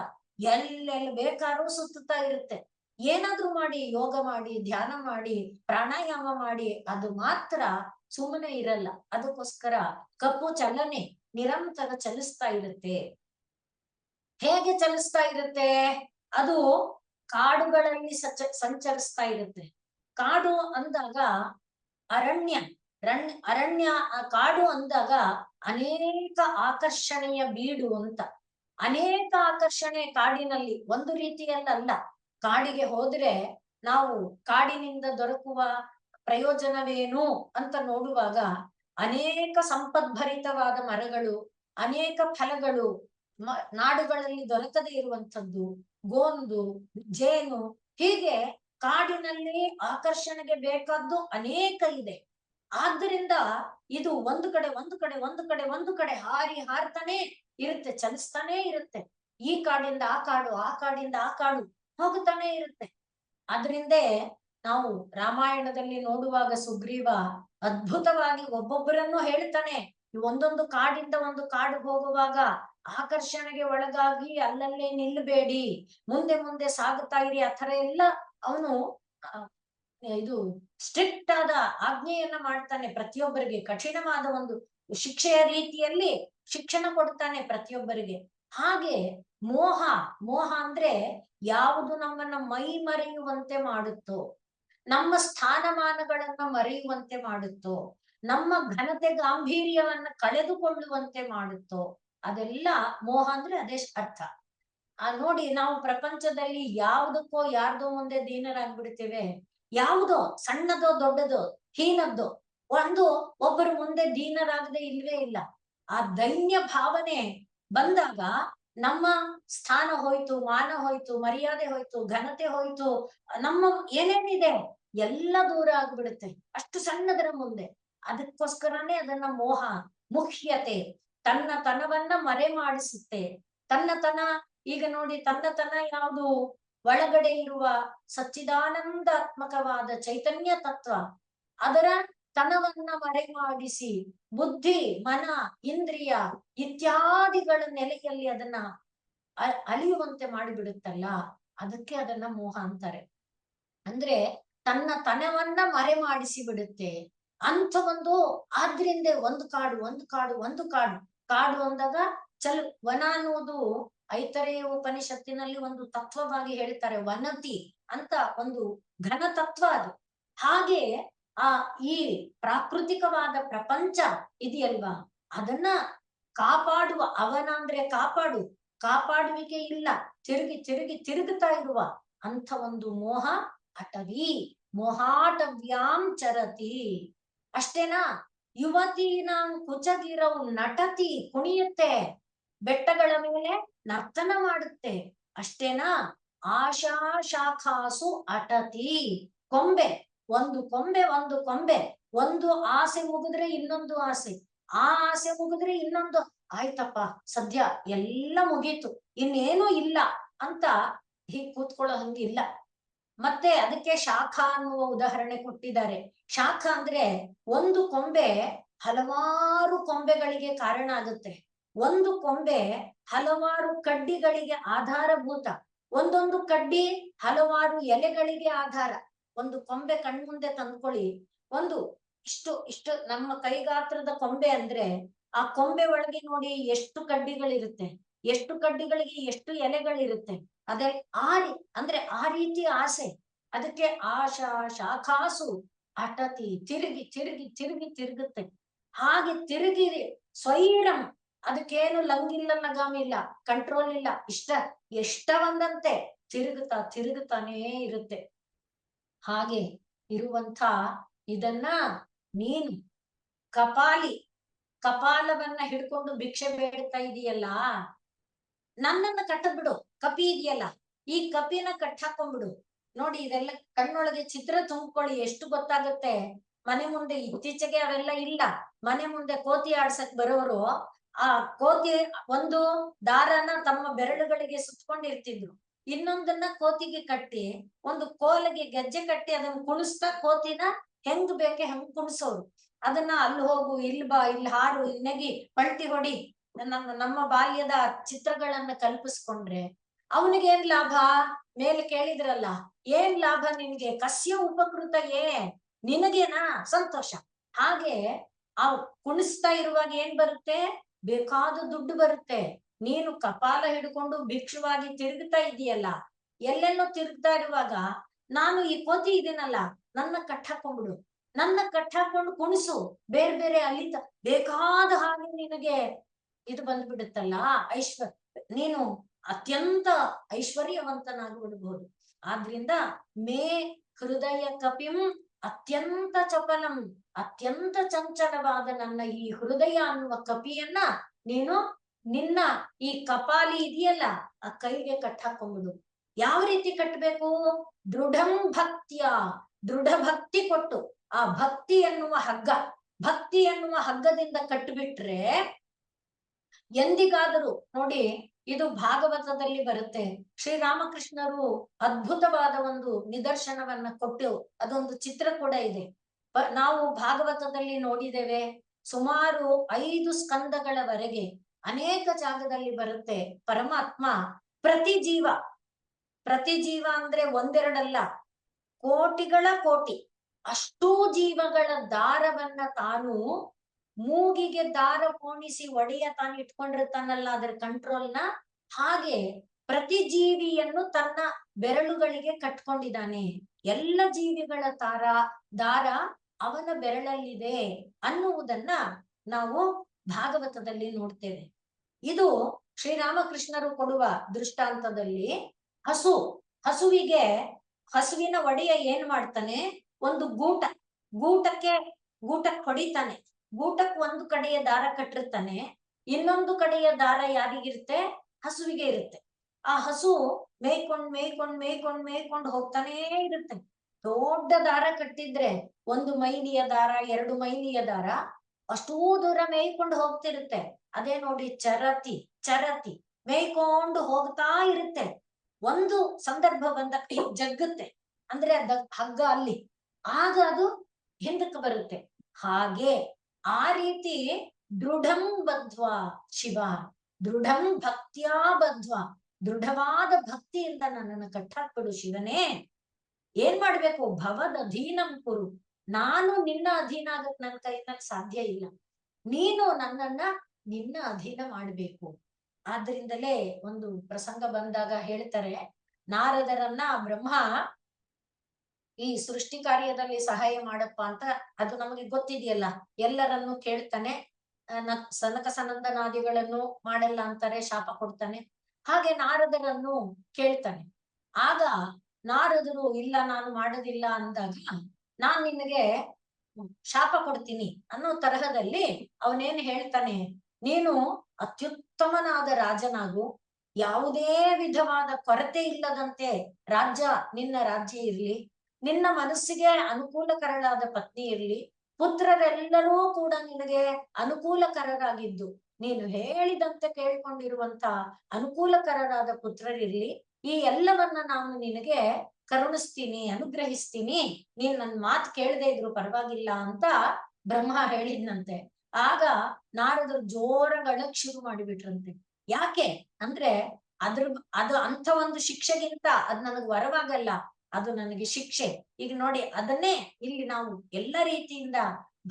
ಎಲ್ಲೆಲ್ಲಿ ಬೇಕಾದ್ರೂ ಸುತ್ತುತ್ತಾ ಇರುತ್ತೆ. ಏನಾದ್ರೂ ಮಾಡಿ, ಯೋಗ ಮಾಡಿ, ಧ್ಯಾನ ಮಾಡಿ, ಪ್ರಾಣಾಯಾಮ ಮಾಡಿ, ಅದು ಮಾತ್ರ ಸುಮ್ಮನೆ ಇರಲ್ಲ. ಅದಕ್ಕೋಸ್ಕರ ಕಪ್ಪು ಚಲನೆ ನಿರಂತರ ಚಲಿಸ್ತಾ ಇರುತ್ತೆ. ಹೇಗೆ ಚಲಿಸ್ತಾ ಇರುತ್ತೆ? ಅದು ಕಾಡುಗಳಲ್ಲಿ ಸಂಚರಿಸ್ತಾ ಇರುತ್ತೆ. ಕಾಡು ಅಂದಾಗ ಅರಣ್ಯ, ಅರಣ್ಯ, ಕಾಡು ಅಂದಾಗ ಅನೇಕ ಆಕರ್ಷಣೆಯ ಬೀಡು ಅಂತ. ಅನೇಕ ಆಕರ್ಷಣೆ ಕಾಡಿನಲ್ಲಿ, ಒಂದು ರೀತಿಯಲ್ಲ. ಕಾಡಿಗೆ ಹೋದ್ರೆ ನಾವು ಕಾಡಿನಿಂದ ದೊರಕುವ ಪ್ರಯೋಜನವೇನು ಅಂತ ನೋಡುವಾಗ, ಅನೇಕ ಸಂಪದ್ಭರಿತವಾದ ಮರಗಳು, ಅನೇಕ ಫಲಗಳು, ನಾಡುಗಳಲ್ಲಿ ದೊರಕದೇ ಇರುವಂಥದ್ದು, ಗೋಂದು, ಜೇನು, ಹೀಗೆ ಕಾಡಿನಲ್ಲಿ ಆಕರ್ಷಣೆಗೆ ಬೇಕಾದ್ದು ಅನೇಕ ಇದೆ. ಆದ್ದರಿಂದ ಇದು ಒಂದು ಕಡೆ ಹಾರಿ ಹಾರ್ತಾನೆ ಇರುತ್ತೆ, ಚಲಿಸ್ತಾನೆ ಇರುತ್ತೆ. ಈ ಕಾಡಿಂದ ಆ ಕಾಡು, ಆ ಕಾಡಿಂದ ಆ ಕಾಡು ಹೋಗುತ್ತಾನೆ ಇರುತ್ತೆ. ಆದ್ರಿಂದೇ ನಾವು ರಾಮಾಯಣದಲ್ಲಿ ನೋಡುವಾಗ ಸುಗ್ರೀವ ಅದ್ಭುತವಾಗಿ ಒಬ್ಬೊಬ್ಬರನ್ನು ಹೇಳ್ತಾನೆ. ಒಂದೊಂದು ಕಾಡಿಂದ ಒಂದು ಕಾಡು ಹೋಗುವಾಗ ಆಕರ್ಷಣೆಗೆ ಒಳಗಾಗಿ ಅಲ್ಲಲ್ಲೇ ನಿಲ್ಲಬೇಡಿ, ಮುಂದೆ ಮುಂದೆ ಸಾಗುತ್ತಾ ಇರಿ. ಆ ತರ ಎಲ್ಲ ಅವನು ಇದು ಸ್ಟ್ರಿಕ್ಟ್ ಆದ ಆಜ್ಞೆಯನ್ನ ಮಾಡ್ತಾನೆ. ಪ್ರತಿಯೊಬ್ಬರಿಗೆ ಕಠಿಣವಾದ ಒಂದು ಶಿಕ್ಷೆಯ ರೀತಿಯಲ್ಲಿ ಶಿಕ್ಷಣ ಕೊಡ್ತಾನೆ ಪ್ರತಿಯೊಬ್ಬರಿಗೆ. ಹಾಗೆ ಮೋಹ, ಮೋಹ ಅಂದ್ರೆ ಯಾವುದು ನಮ್ಮನ್ನ ಮೈ ಮರೆಯುವಂತೆ ಮಾಡುತ್ತೋ, ನಮ್ಮ ಸ್ಥಾನಮಾನಗಳನ್ನ ಮರೆಯುವಂತೆ ಮಾಡುತ್ತೋ, ನಮ್ಮ ಘನತೆ ಗಾಂಭೀರ್ಯವನ್ನ ಕಳೆದುಕೊಳ್ಳುವಂತೆ ಮಾಡುತ್ತೋ, ಅದೆಲ್ಲ ಮೋಹ ಅಂದ್ರೆ ಅದೇ ಅರ್ಥ. ನೋಡಿ, ನಾವು ಪ್ರಪಂಚದಲ್ಲಿ ಯಾವುದಕ್ಕೋ ಯಾರ್ದೋ ಮುಂದೆ ದೀನರಾಗ್ಬಿಡ್ತೇವೆ. ಯಾವುದೋ ಸಣ್ಣದೋ ದೊಡ್ಡದೋ ಹೀನದ್ದೋ ಒಬ್ಬರು ಮುಂದೆ ದೀನರಾಗದೆ ಇಲ್ವೇ ಇಲ್ಲ. ಆ ದೈನ್ಯ ಭಾವನೆ ಬಂದಾಗ ನಮ್ಮ ಸ್ಥಾನ ಹೋಯ್ತು, ಮಾನ ಹೋಯ್ತು, ಮರ್ಯಾದೆ ಹೋಯ್ತು, ಘನತೆ ಹೋಯ್ತು, ನಮ್ಮ ಏನೇನಿದೆ ಎಲ್ಲ ದೂರ ಆಗ್ಬಿಡುತ್ತೆ ಅಷ್ಟು ಸಣ್ಣದರ ಮುಂದೆ. ಅದಕ್ಕೋಸ್ಕರನೇ ಅದನ್ನ ಮೋಹ, ಮುಖ್ಯತೆ, ತನ್ನ ತನವನ್ನ ಮರೆ ಮಾಡಿಸುತ್ತೆ. ತನ್ನ ಈಗ ನೋಡಿ, ತನ್ನ ಯಾವುದು ಒಳಗಡೆ ಇರುವ ಸಚ್ಚಿದಾನಂದಾತ್ಮಕವಾದ ಚೈತನ್ಯ ತತ್ವ, ಅದರ ತನವನ್ನ ಮರೆ ಮಾಡಿಸಿ ಬುದ್ಧಿ, ಮನ, ಇಂದ್ರಿಯ ಇತ್ಯಾದಿಗಳ ನೆಲೆಯಲ್ಲಿ ಅದನ್ನ ಅಲಿಯುವಂತೆ ಮಾಡಿಬಿಡುತ್ತಲ್ಲ, ಅದಕ್ಕೆ ಅದನ್ನ ಮೋಹ ಅಂತಾರೆ. ಅಂದ್ರೆ ತನ್ನ ತನವನ್ನ ಮರೆ ಮಾಡಿಸಿ ಬಿಡುತ್ತೆ ಅಂತ ಒಂದು. ಆದ್ರಿಂದ ಒಂದು ಕಾಡು ಅಂದಾಗ ವನ ಅನ್ನುವುದು ಐತರೇಯ ಉಪನಿಷತ್ತಿನಲ್ಲಿ ಒಂದು ತತ್ವವಾಗಿ ಹೇಳ್ತಾರೆ. ವನತಿ ಅಂತ ಒಂದು ಘನ ತತ್ವ ಅದು. ಹಾಗೆ ಈ ಪ್ರಾಕೃತಿಕವಾದ ಪ್ರಪಂಚ ಇದೆಯಲ್ವಾ, ಅದನ್ನ ಕಾಪಾಡುವ, ಅವನ ಅಂದ್ರೆ ಕಾಪಾಡುವಿಕೆ ಇಲ್ಲ, ತಿರುಗುತ್ತಾ ಇರುವ ಅಂತ ಒಂದು ಮೋಹ ಅಟವಿ, ಮೋಹಾಟವ್ಯಾಂ ಚರತಿ. ಅಷ್ಟೇನಾ? ಯುವತೀನಾಂ ಕುಚಗಿರವು ನಟತಿ, ಕುಣಿಯುತ್ತೆ, ಬೆಟ್ಟಗಳ ಮೇಲೆ ನರ್ತನ ಮಾಡುತ್ತೆ. ಅಷ್ಟೇನಾ? ಆಶಾ ಶಾಖಾಸು ಅಟತಿ, ಕೊಂಬೆ, ಒಂದು ಕೊಂಬೆ, ಒಂದು ಆಸೆ ಮುಗಿದ್ರೆ ಇನ್ನೊಂದು ಆಸೆ, ಆ ಆಸೆ ಮುಗಿದ್ರೆ ಇನ್ನೊಂದು, ಆಯ್ತಪ್ಪ ಸದ್ಯ ಎಲ್ಲ ಮುಗೀತು, ಇನ್ನೇನು ಇಲ್ಲ ಅಂತ ಹೀಗ್ ಕೂತ್ಕೊಳ್ಳೋ ಹಂಗಿಲ್ಲ. ಮತ್ತೆ ಅದಕ್ಕೆ ಶಾಖ ಅನ್ನುವ ಉದಾಹರಣೆ ಕೊಟ್ಟಿದ್ದಾರೆ. ಶಾಖ ಅಂದ್ರೆ ಒಂದು ಕೊಂಬೆ ಹಲವಾರು ಕೊಂಬೆಗಳಿಗೆ ಕಾರಣ ಆಗುತ್ತೆ. ಒಂದು ಕೊಂಬೆ ಹಲವಾರು ಕಡ್ಡಿಗಳಿಗೆ ಆಧಾರಭೂತ, ಒಂದೊಂದು ಕಡ್ಡಿ ಹಲವಾರು ಎಲೆಗಳಿಗೆ ಆಧಾರ. ಒಂದು ಕೊಂಬೆ ಕಣ್ಮುಂದೆ ತಂದ್ಕೊಳ್ಳಿ, ಒಂದು ಇಷ್ಟು ನಮ್ಮ ಕೈಗಾತ್ರದ ಕೊಂಬೆ ಅಂದ್ರೆ, ಆ ಕೊಂಬೆ ಒಳಗೆ ನೋಡಿ ಎಷ್ಟು ಕಡ್ಡಿಗಳಿರುತ್ತೆ, ಎಷ್ಟು ಕಡ್ಡಿಗಳಿಗೆ ಎಷ್ಟು ಎಲೆಗಳಿರುತ್ತೆ. ಅದೇ ಅಂದ್ರೆ ಆ ರೀತಿ ಆಸೆ. ಅದಕ್ಕೆ ಆಶಾ ಶಾಖಾಸು ಅಟತಿ, ತಿರುಗುತ್ತೆ. ಹಾಗೆ ತಿರುಗಿ ಸ್ವೈರಂ, ಅದಕ್ಕೇನು ಲಂಗಿಲ್ಲ, ಲಗಾಮಿಲ್ಲ, ಕಂಟ್ರೋಲ್ ಇಲ್ಲ, ಎಷ್ಟ ಒಂದಂತೆ ತಿರುಗುತ್ತಾನೇ ಇರುತ್ತೆ. ಹಾಗೆ ಇರುವಂತ ಇದನ್ನ ನೀನು ಕಪಾಲವನ್ನ ಹಿಡ್ಕೊಂಡು ಭಿಕ್ಷೆ ಬೇಡ್ತಾ ಇದೀಯಲ್ಲ, ನನ್ನನ್ನ ಕಟ್ಟಬಿಡು. ಕಪಿ ಇದೆಯಲ್ಲ, ಈ ಕಪಿನ ಕಟ್ಟಾಕೊಂಡ್ಬಿಡು. ನೋಡಿ ಇದೆಲ್ಲ ಕಣ್ಣೊಳಗೆ ಚಿತ್ರ ತುಂಬ್ಕೊಳ್ಳಿ, ಎಷ್ಟು ಗೊತ್ತಾಗುತ್ತೆ. ಮನೆ ಮುಂದೆ ಇತ್ತೀಚೆಗೆ ಅವೆಲ್ಲ ಇಲ್ಲ. ಮನೆ ಮುಂದೆ ಕೋತಿ ಆಡ್ಸಕ್ ಬರೋರು ಆ ಕೋತಿ ಒಂದು ದಾರನ ತಮ್ಮ ಬೆರಳುಗಳಿಗೆ ಸುತ್ಕೊಂಡಿರ್ತಿದ್ರು, ಇನ್ನೊಂದನ್ನ ಕೋತಿಗೆ ಕಟ್ಟಿ ಒಂದು ಕೋಲಿಗೆ ಗೆಜ್ಜೆ ಕಟ್ಟಿ ಅದನ್ನ ಕುಣಿಸ್ತಾ ಕೋತಿನ ಹೆಂಗ್ ಬೇಕೆ ಹೆಂಗ್ ಕುಣಿಸೋರು. ಅದನ್ನ ಅಲ್ಲಿ ಹೋಗು, ಇಲ್ಲಿ ಬಾ, ಇಲ್ಲಿ ಹಾರು, ಇಲ್ಲಿ ನೆಗಿ, ಪಲ್ಟಿ ಹೊಡಿ, ನಮ್ಮ ಬಾಲ್ಯದ ಚಿತ್ರಗಳನ್ನ ಕಲ್ಪಿಸ್ಕೊಂಡ್ರೆ ಅವನಿಗೇನ್ ಲಾಭ? ಮೇಲೆ ಕೇಳಿದ್ರಲ್ಲ, ಏನ್ ಲಾಭ ನಿನ್ಗೆ? ಕಸ್ಯ ಉಪಕೃತ ನಿನಗೇನಾ ಸಂತೋಷ. ಹಾಗೆ ಆ ಕುಣಿಸ್ತಾ ಇರುವಾಗ ಏನ್ ಬರುತ್ತೆ? ಬೇಕಾದ ದುಡ್ಡು ಬರುತ್ತೆ. ನೀನು ಕಪಾಲ ಹಿಡ್ಕೊಂಡು ಭಿಕ್ಷುವಾಗಿ ತಿರುಗ್ತಾ ಇದೀಯಲ್ಲ, ಎಲ್ಲೆಲ್ಲೋ ತಿರುಗ್ತಾ ಇರುವಾಗ ನಾನು ಈ ಕೋತಿ ಇದೀನಲ್ಲ, ನನ್ನ ಕಟ್ಟಾಕೊಂಡ್ಬಿಡು, ನನ್ನ ಕಟ್ಟಾಕೊಂಡು ಕುಣಿಸು, ಬೇರೆ ಬೇರೆ ಅಲಿತ ಬೇಕಾದ ಹಾಗೆ ನಿನಗೆ ಇದು ಬಂದ್ಬಿಡುತ್ತಲ್ಲ ಐಶ್ವರ್ಯ, ನೀನು ಅತ್ಯಂತ ಐಶ್ವರ್ಯವಂತನಾಗಿ ಬಿಡ್ಬಹುದು. ಆದ್ರಿಂದ ಮೇ ಹೃದಯ ಕಪಿಂ ಅತ್ಯಂತ ಚಪಲಂ, ಅತ್ಯಂತ ಚಂಚಲವಾದ ನನ್ನ ಈ ಹೃದಯ ಅನ್ನುವ ಕಪಿಯನ್ನ ನೀನು ನಿನ್ನ ಈ ಕಪಾಲಿ ಇದೆಯಲ್ಲ ಆ ಕೈಗೆ ಕಟ್ಟಾಕೊಂಡ್ಬಿಡು. ಯಾವ ರೀತಿ ಕಟ್ಟಬೇಕು? ದೃಢಂ ಭಕ್ತಿಯ, ದೃಢ ಭಕ್ತಿ ಕೊಟ್ಟು ಆ ಭಕ್ತಿ ಎನ್ನುವ ಹಗ್ಗ, ಭಕ್ತಿ ಎನ್ನುವ ಹಗ್ಗದಿಂದ ಕಟ್ಟಿಬಿಟ್ರೆ ಎಂದಿಗಾದರೂ ನೋಡಿ, ಇದು ಭಾಗವತದಲ್ಲಿ ಬರುತ್ತೆ. ಶ್ರೀರಾಮಕೃಷ್ಣರು ಅದ್ಭುತವಾದ ಒಂದು ನಿದರ್ಶನವನ್ನ ಕೊಟ್ಟು ಅದೊಂದು ಚಿತ್ರ ಕೂಡ ಇದೆ. ನಾವು ಭಾಗವತದಲ್ಲಿ ನೋಡಿದ್ದೇವೆ, ಸುಮಾರು 5 ಸ್ಕಂದಗಳವರೆಗೆ ಅನೇಕ ಜಾಗದಲ್ಲಿ ಬರುತ್ತೆ. ಪರಮಾತ್ಮ ಪ್ರತಿ ಜೀವ ಅಂದ್ರೆ ಒಂದೆರಡಲ್ಲ, ಕೋಟಿಗಳ ಕೋಟಿ ಅಷ್ಟೂ ಜೀವಗಳ ದಾರವನ್ನ ತಾನು ಮೂಗಿಗೆ ದಾರ ಪೋಣಿಸಿ ಒಡೆಯ ತಾನು ಇಟ್ಕೊಂಡಿರ್ತಾನಲ್ಲ ಅದರ ಕಂಟ್ರೋಲ್ನ, ಹಾಗೆ ಪ್ರತಿ ಜೀವಿಯನ್ನು ತನ್ನ ಬೆರಳುಗಳಿಗೆ ಕಟ್ಕೊಂಡಿದ್ದಾನೆ. ಎಲ್ಲ ಜೀವಿಗಳ ದಾರ ಅವನ ಬೆರಳಲ್ಲಿದೆ ಅನ್ನುವುದನ್ನ ನಾವು ಭಾಗವತದಲ್ಲಿ ನೋಡ್ತೇವೆ. ಇದು ಶ್ರೀರಾಮಕೃಷ್ಣರು ಕೊಡುವ ದೃಷ್ಟಾಂತದಲ್ಲಿ ಹಸುವಿನ ಒಡೆಯ ಏನ್ ಮಾಡ್ತಾನೆ? ಒಂದು ಗೂಟಕ್ಕೆ ಹೊಡಿತಾನೆ. ಗೂಟಕ್ ಒಂದು ಕಡೆಯ ದಾರ ಕಟ್ಟಿರ್ತಾನೆ, ಇನ್ನೊಂದು ಕಡೆಯ ದಾರ ಯಾರಿಗಿರುತ್ತೆ? ಹಸುವಿಗೆ ಇರುತ್ತೆ. ಆ ಹಸು ಮೇಯ್ಕೊಂಡ್ ಹೋಗ್ತಾನೇ ಇರುತ್ತೆ. ದೊಡ್ಡ ದಾರ ಕಟ್ಟಿದ್ರೆ 1 ಮೈಲಿಯ ದಾರ, 2 ಮೈಲಿಯ ದಾರ, ಅಷ್ಟೂ ದೂರ ಮೇಯ್ಕೊಂಡು ಹೋಗ್ತಿರುತ್ತೆ. ಅದೇ ನೋಡಿ ಚರತಿ ಮೇಯ್ಕೊಂಡು ಹೋಗ್ತಾ ಇರುತ್ತೆ. ಒಂದು ಸಂದರ್ಭ ಬಂದಾಗ ಜಗ್ಗುತ್ತೆ, ಅಂದ್ರೆ ಹಗ್ಗ ಅಲ್ಲಿ, ಆಗ ಅದು ಹಿಂದಕ್ಕೆ ಬರುತ್ತೆ. ಹಾಗೆ ಆ ರೀತಿ ದೃಢಂ ಬದ್ಧ್ವಾ ಶಿವ, ದೃಢಂ ಭಕ್ತಿಯಾ ಬದ್ಧ್ವಾ, ದೃಢವಾದ ಭಕ್ತಿಯಿಂದ ನನ್ನನ್ನು ಕಟ್ಟಾಕ್ಬಿಡು ಶಿವನೇ. ಏನ್ ಮಾಡ್ಬೇಕು? ಭವದ್ ಅಧೀನಂ ಕುರು, ನಾನು ನಿನ್ನ ಅಧೀನ ಆಗಕ್ ನನ್ನ ಕೈನಲ್ಲಿ ಸಾಧ್ಯ ಇಲ್ಲ, ನೀನು ನನ್ನನ್ನ ನಿನ್ನ ಅಧೀನ ಮಾಡ್ಬೇಕು. ಆದ್ರಿಂದಲೇ ಒಂದು ಪ್ರಸಂಗ ಬಂದಾಗ ಹೇಳ್ತಾರೆ, ನಾರದರನ್ನ ಬ್ರಹ್ಮ ಈ ಸೃಷ್ಟಿ ಕಾರ್ಯದಲ್ಲಿ ಸಹಾಯ ಮಾಡಪ್ಪ ಅಂತ, ಅದು ನಮಗೆ ಗೊತ್ತಿದೆಯಲ್ಲ, ಎಲ್ಲರನ್ನು ಕೇಳ್ತಾನೆ. ಸನಕ ಸನಂದನಾದಿಗಳನ್ನು ಮಾಡಲ್ಲ ಅಂತಾರೆ, ಶಾಪ ಕೊಡ್ತಾನೆ. ಹಾಗೆ ನಾರದರನ್ನು ಕೇಳ್ತಾನೆ. ಆಗ ನಾರದರು ಇಲ್ಲ ನಾನು ಮಾಡೋದಿಲ್ಲ ಅಂದಾಗ, ನಾನ್ ನಿನಗೆ ಶಾಪ ಕೊಡ್ತೀನಿ ಅನ್ನೋ ತರಹದಲ್ಲಿ ಅವನೇನ್ ಹೇಳ್ತಾನೆ, ನೀನು ಅತ್ಯುತ್ತಮನಾದ ರಾಜನಾಗು, ಯಾವುದೇ ವಿಧವಾದ ಕೊರತೆ ಇಲ್ಲದಂತೆ ನಿನ್ನ ರಾಜ್ಯ ಇರ್ಲಿ, ನಿನ್ನ ಮನಸ್ಸಿಗೆ ಅನುಕೂಲಕರವಾದ ಪತ್ನಿ ಇರ್ಲಿ, ಪುತ್ರರೆಲ್ಲರೂ ಕೂಡ ನಿನಗೆ ಅನುಕೂಲಕರರಾಗಿದ್ದು ನೀನು ಹೇಳಿದಂತೆ ಕೇಳ್ಕೊಂಡಿರುವಂತ ಅನುಕೂಲಕರರಾದ ಪುತ್ರರಿರ್ಲಿ, ಈ ಎಲ್ಲವನ್ನ ನಾನು ನಿನಗೆ ಕರುಣಿಸ್ತೀನಿ, ಅನುಗ್ರಹಿಸ್ತೀನಿ, ನೀನ್ ನನ್ ಮಾತು ಕೇಳದೆ ಇದ್ರು ಪರವಾಗಿಲ್ಲ ಅಂತ ಬ್ರಹ್ಮ ಹೇಳಿದ್ನಂತೆ. ಆಗ ನಾರದರು ಜೋರಾಗಿ ಅಳಕ್ ಶುರು ಮಾಡಿಬಿಟ್ರಂತೆ. ಯಾಕೆ ಅಂದ್ರೆ ಅದು ಅಂಥ ಒಂದು ಶಿಕ್ಷೆಗಿಂತ ಅದ್ ನನಗ್ ವರವಾಗಲ್ಲ, ಅದು ನನಗೆ ಶಿಕ್ಷೆ. ಈಗ ನೋಡಿ, ಅದನ್ನೇ ಇಲ್ಲಿ ನಾವು ಎಲ್ಲ ರೀತಿಯಿಂದ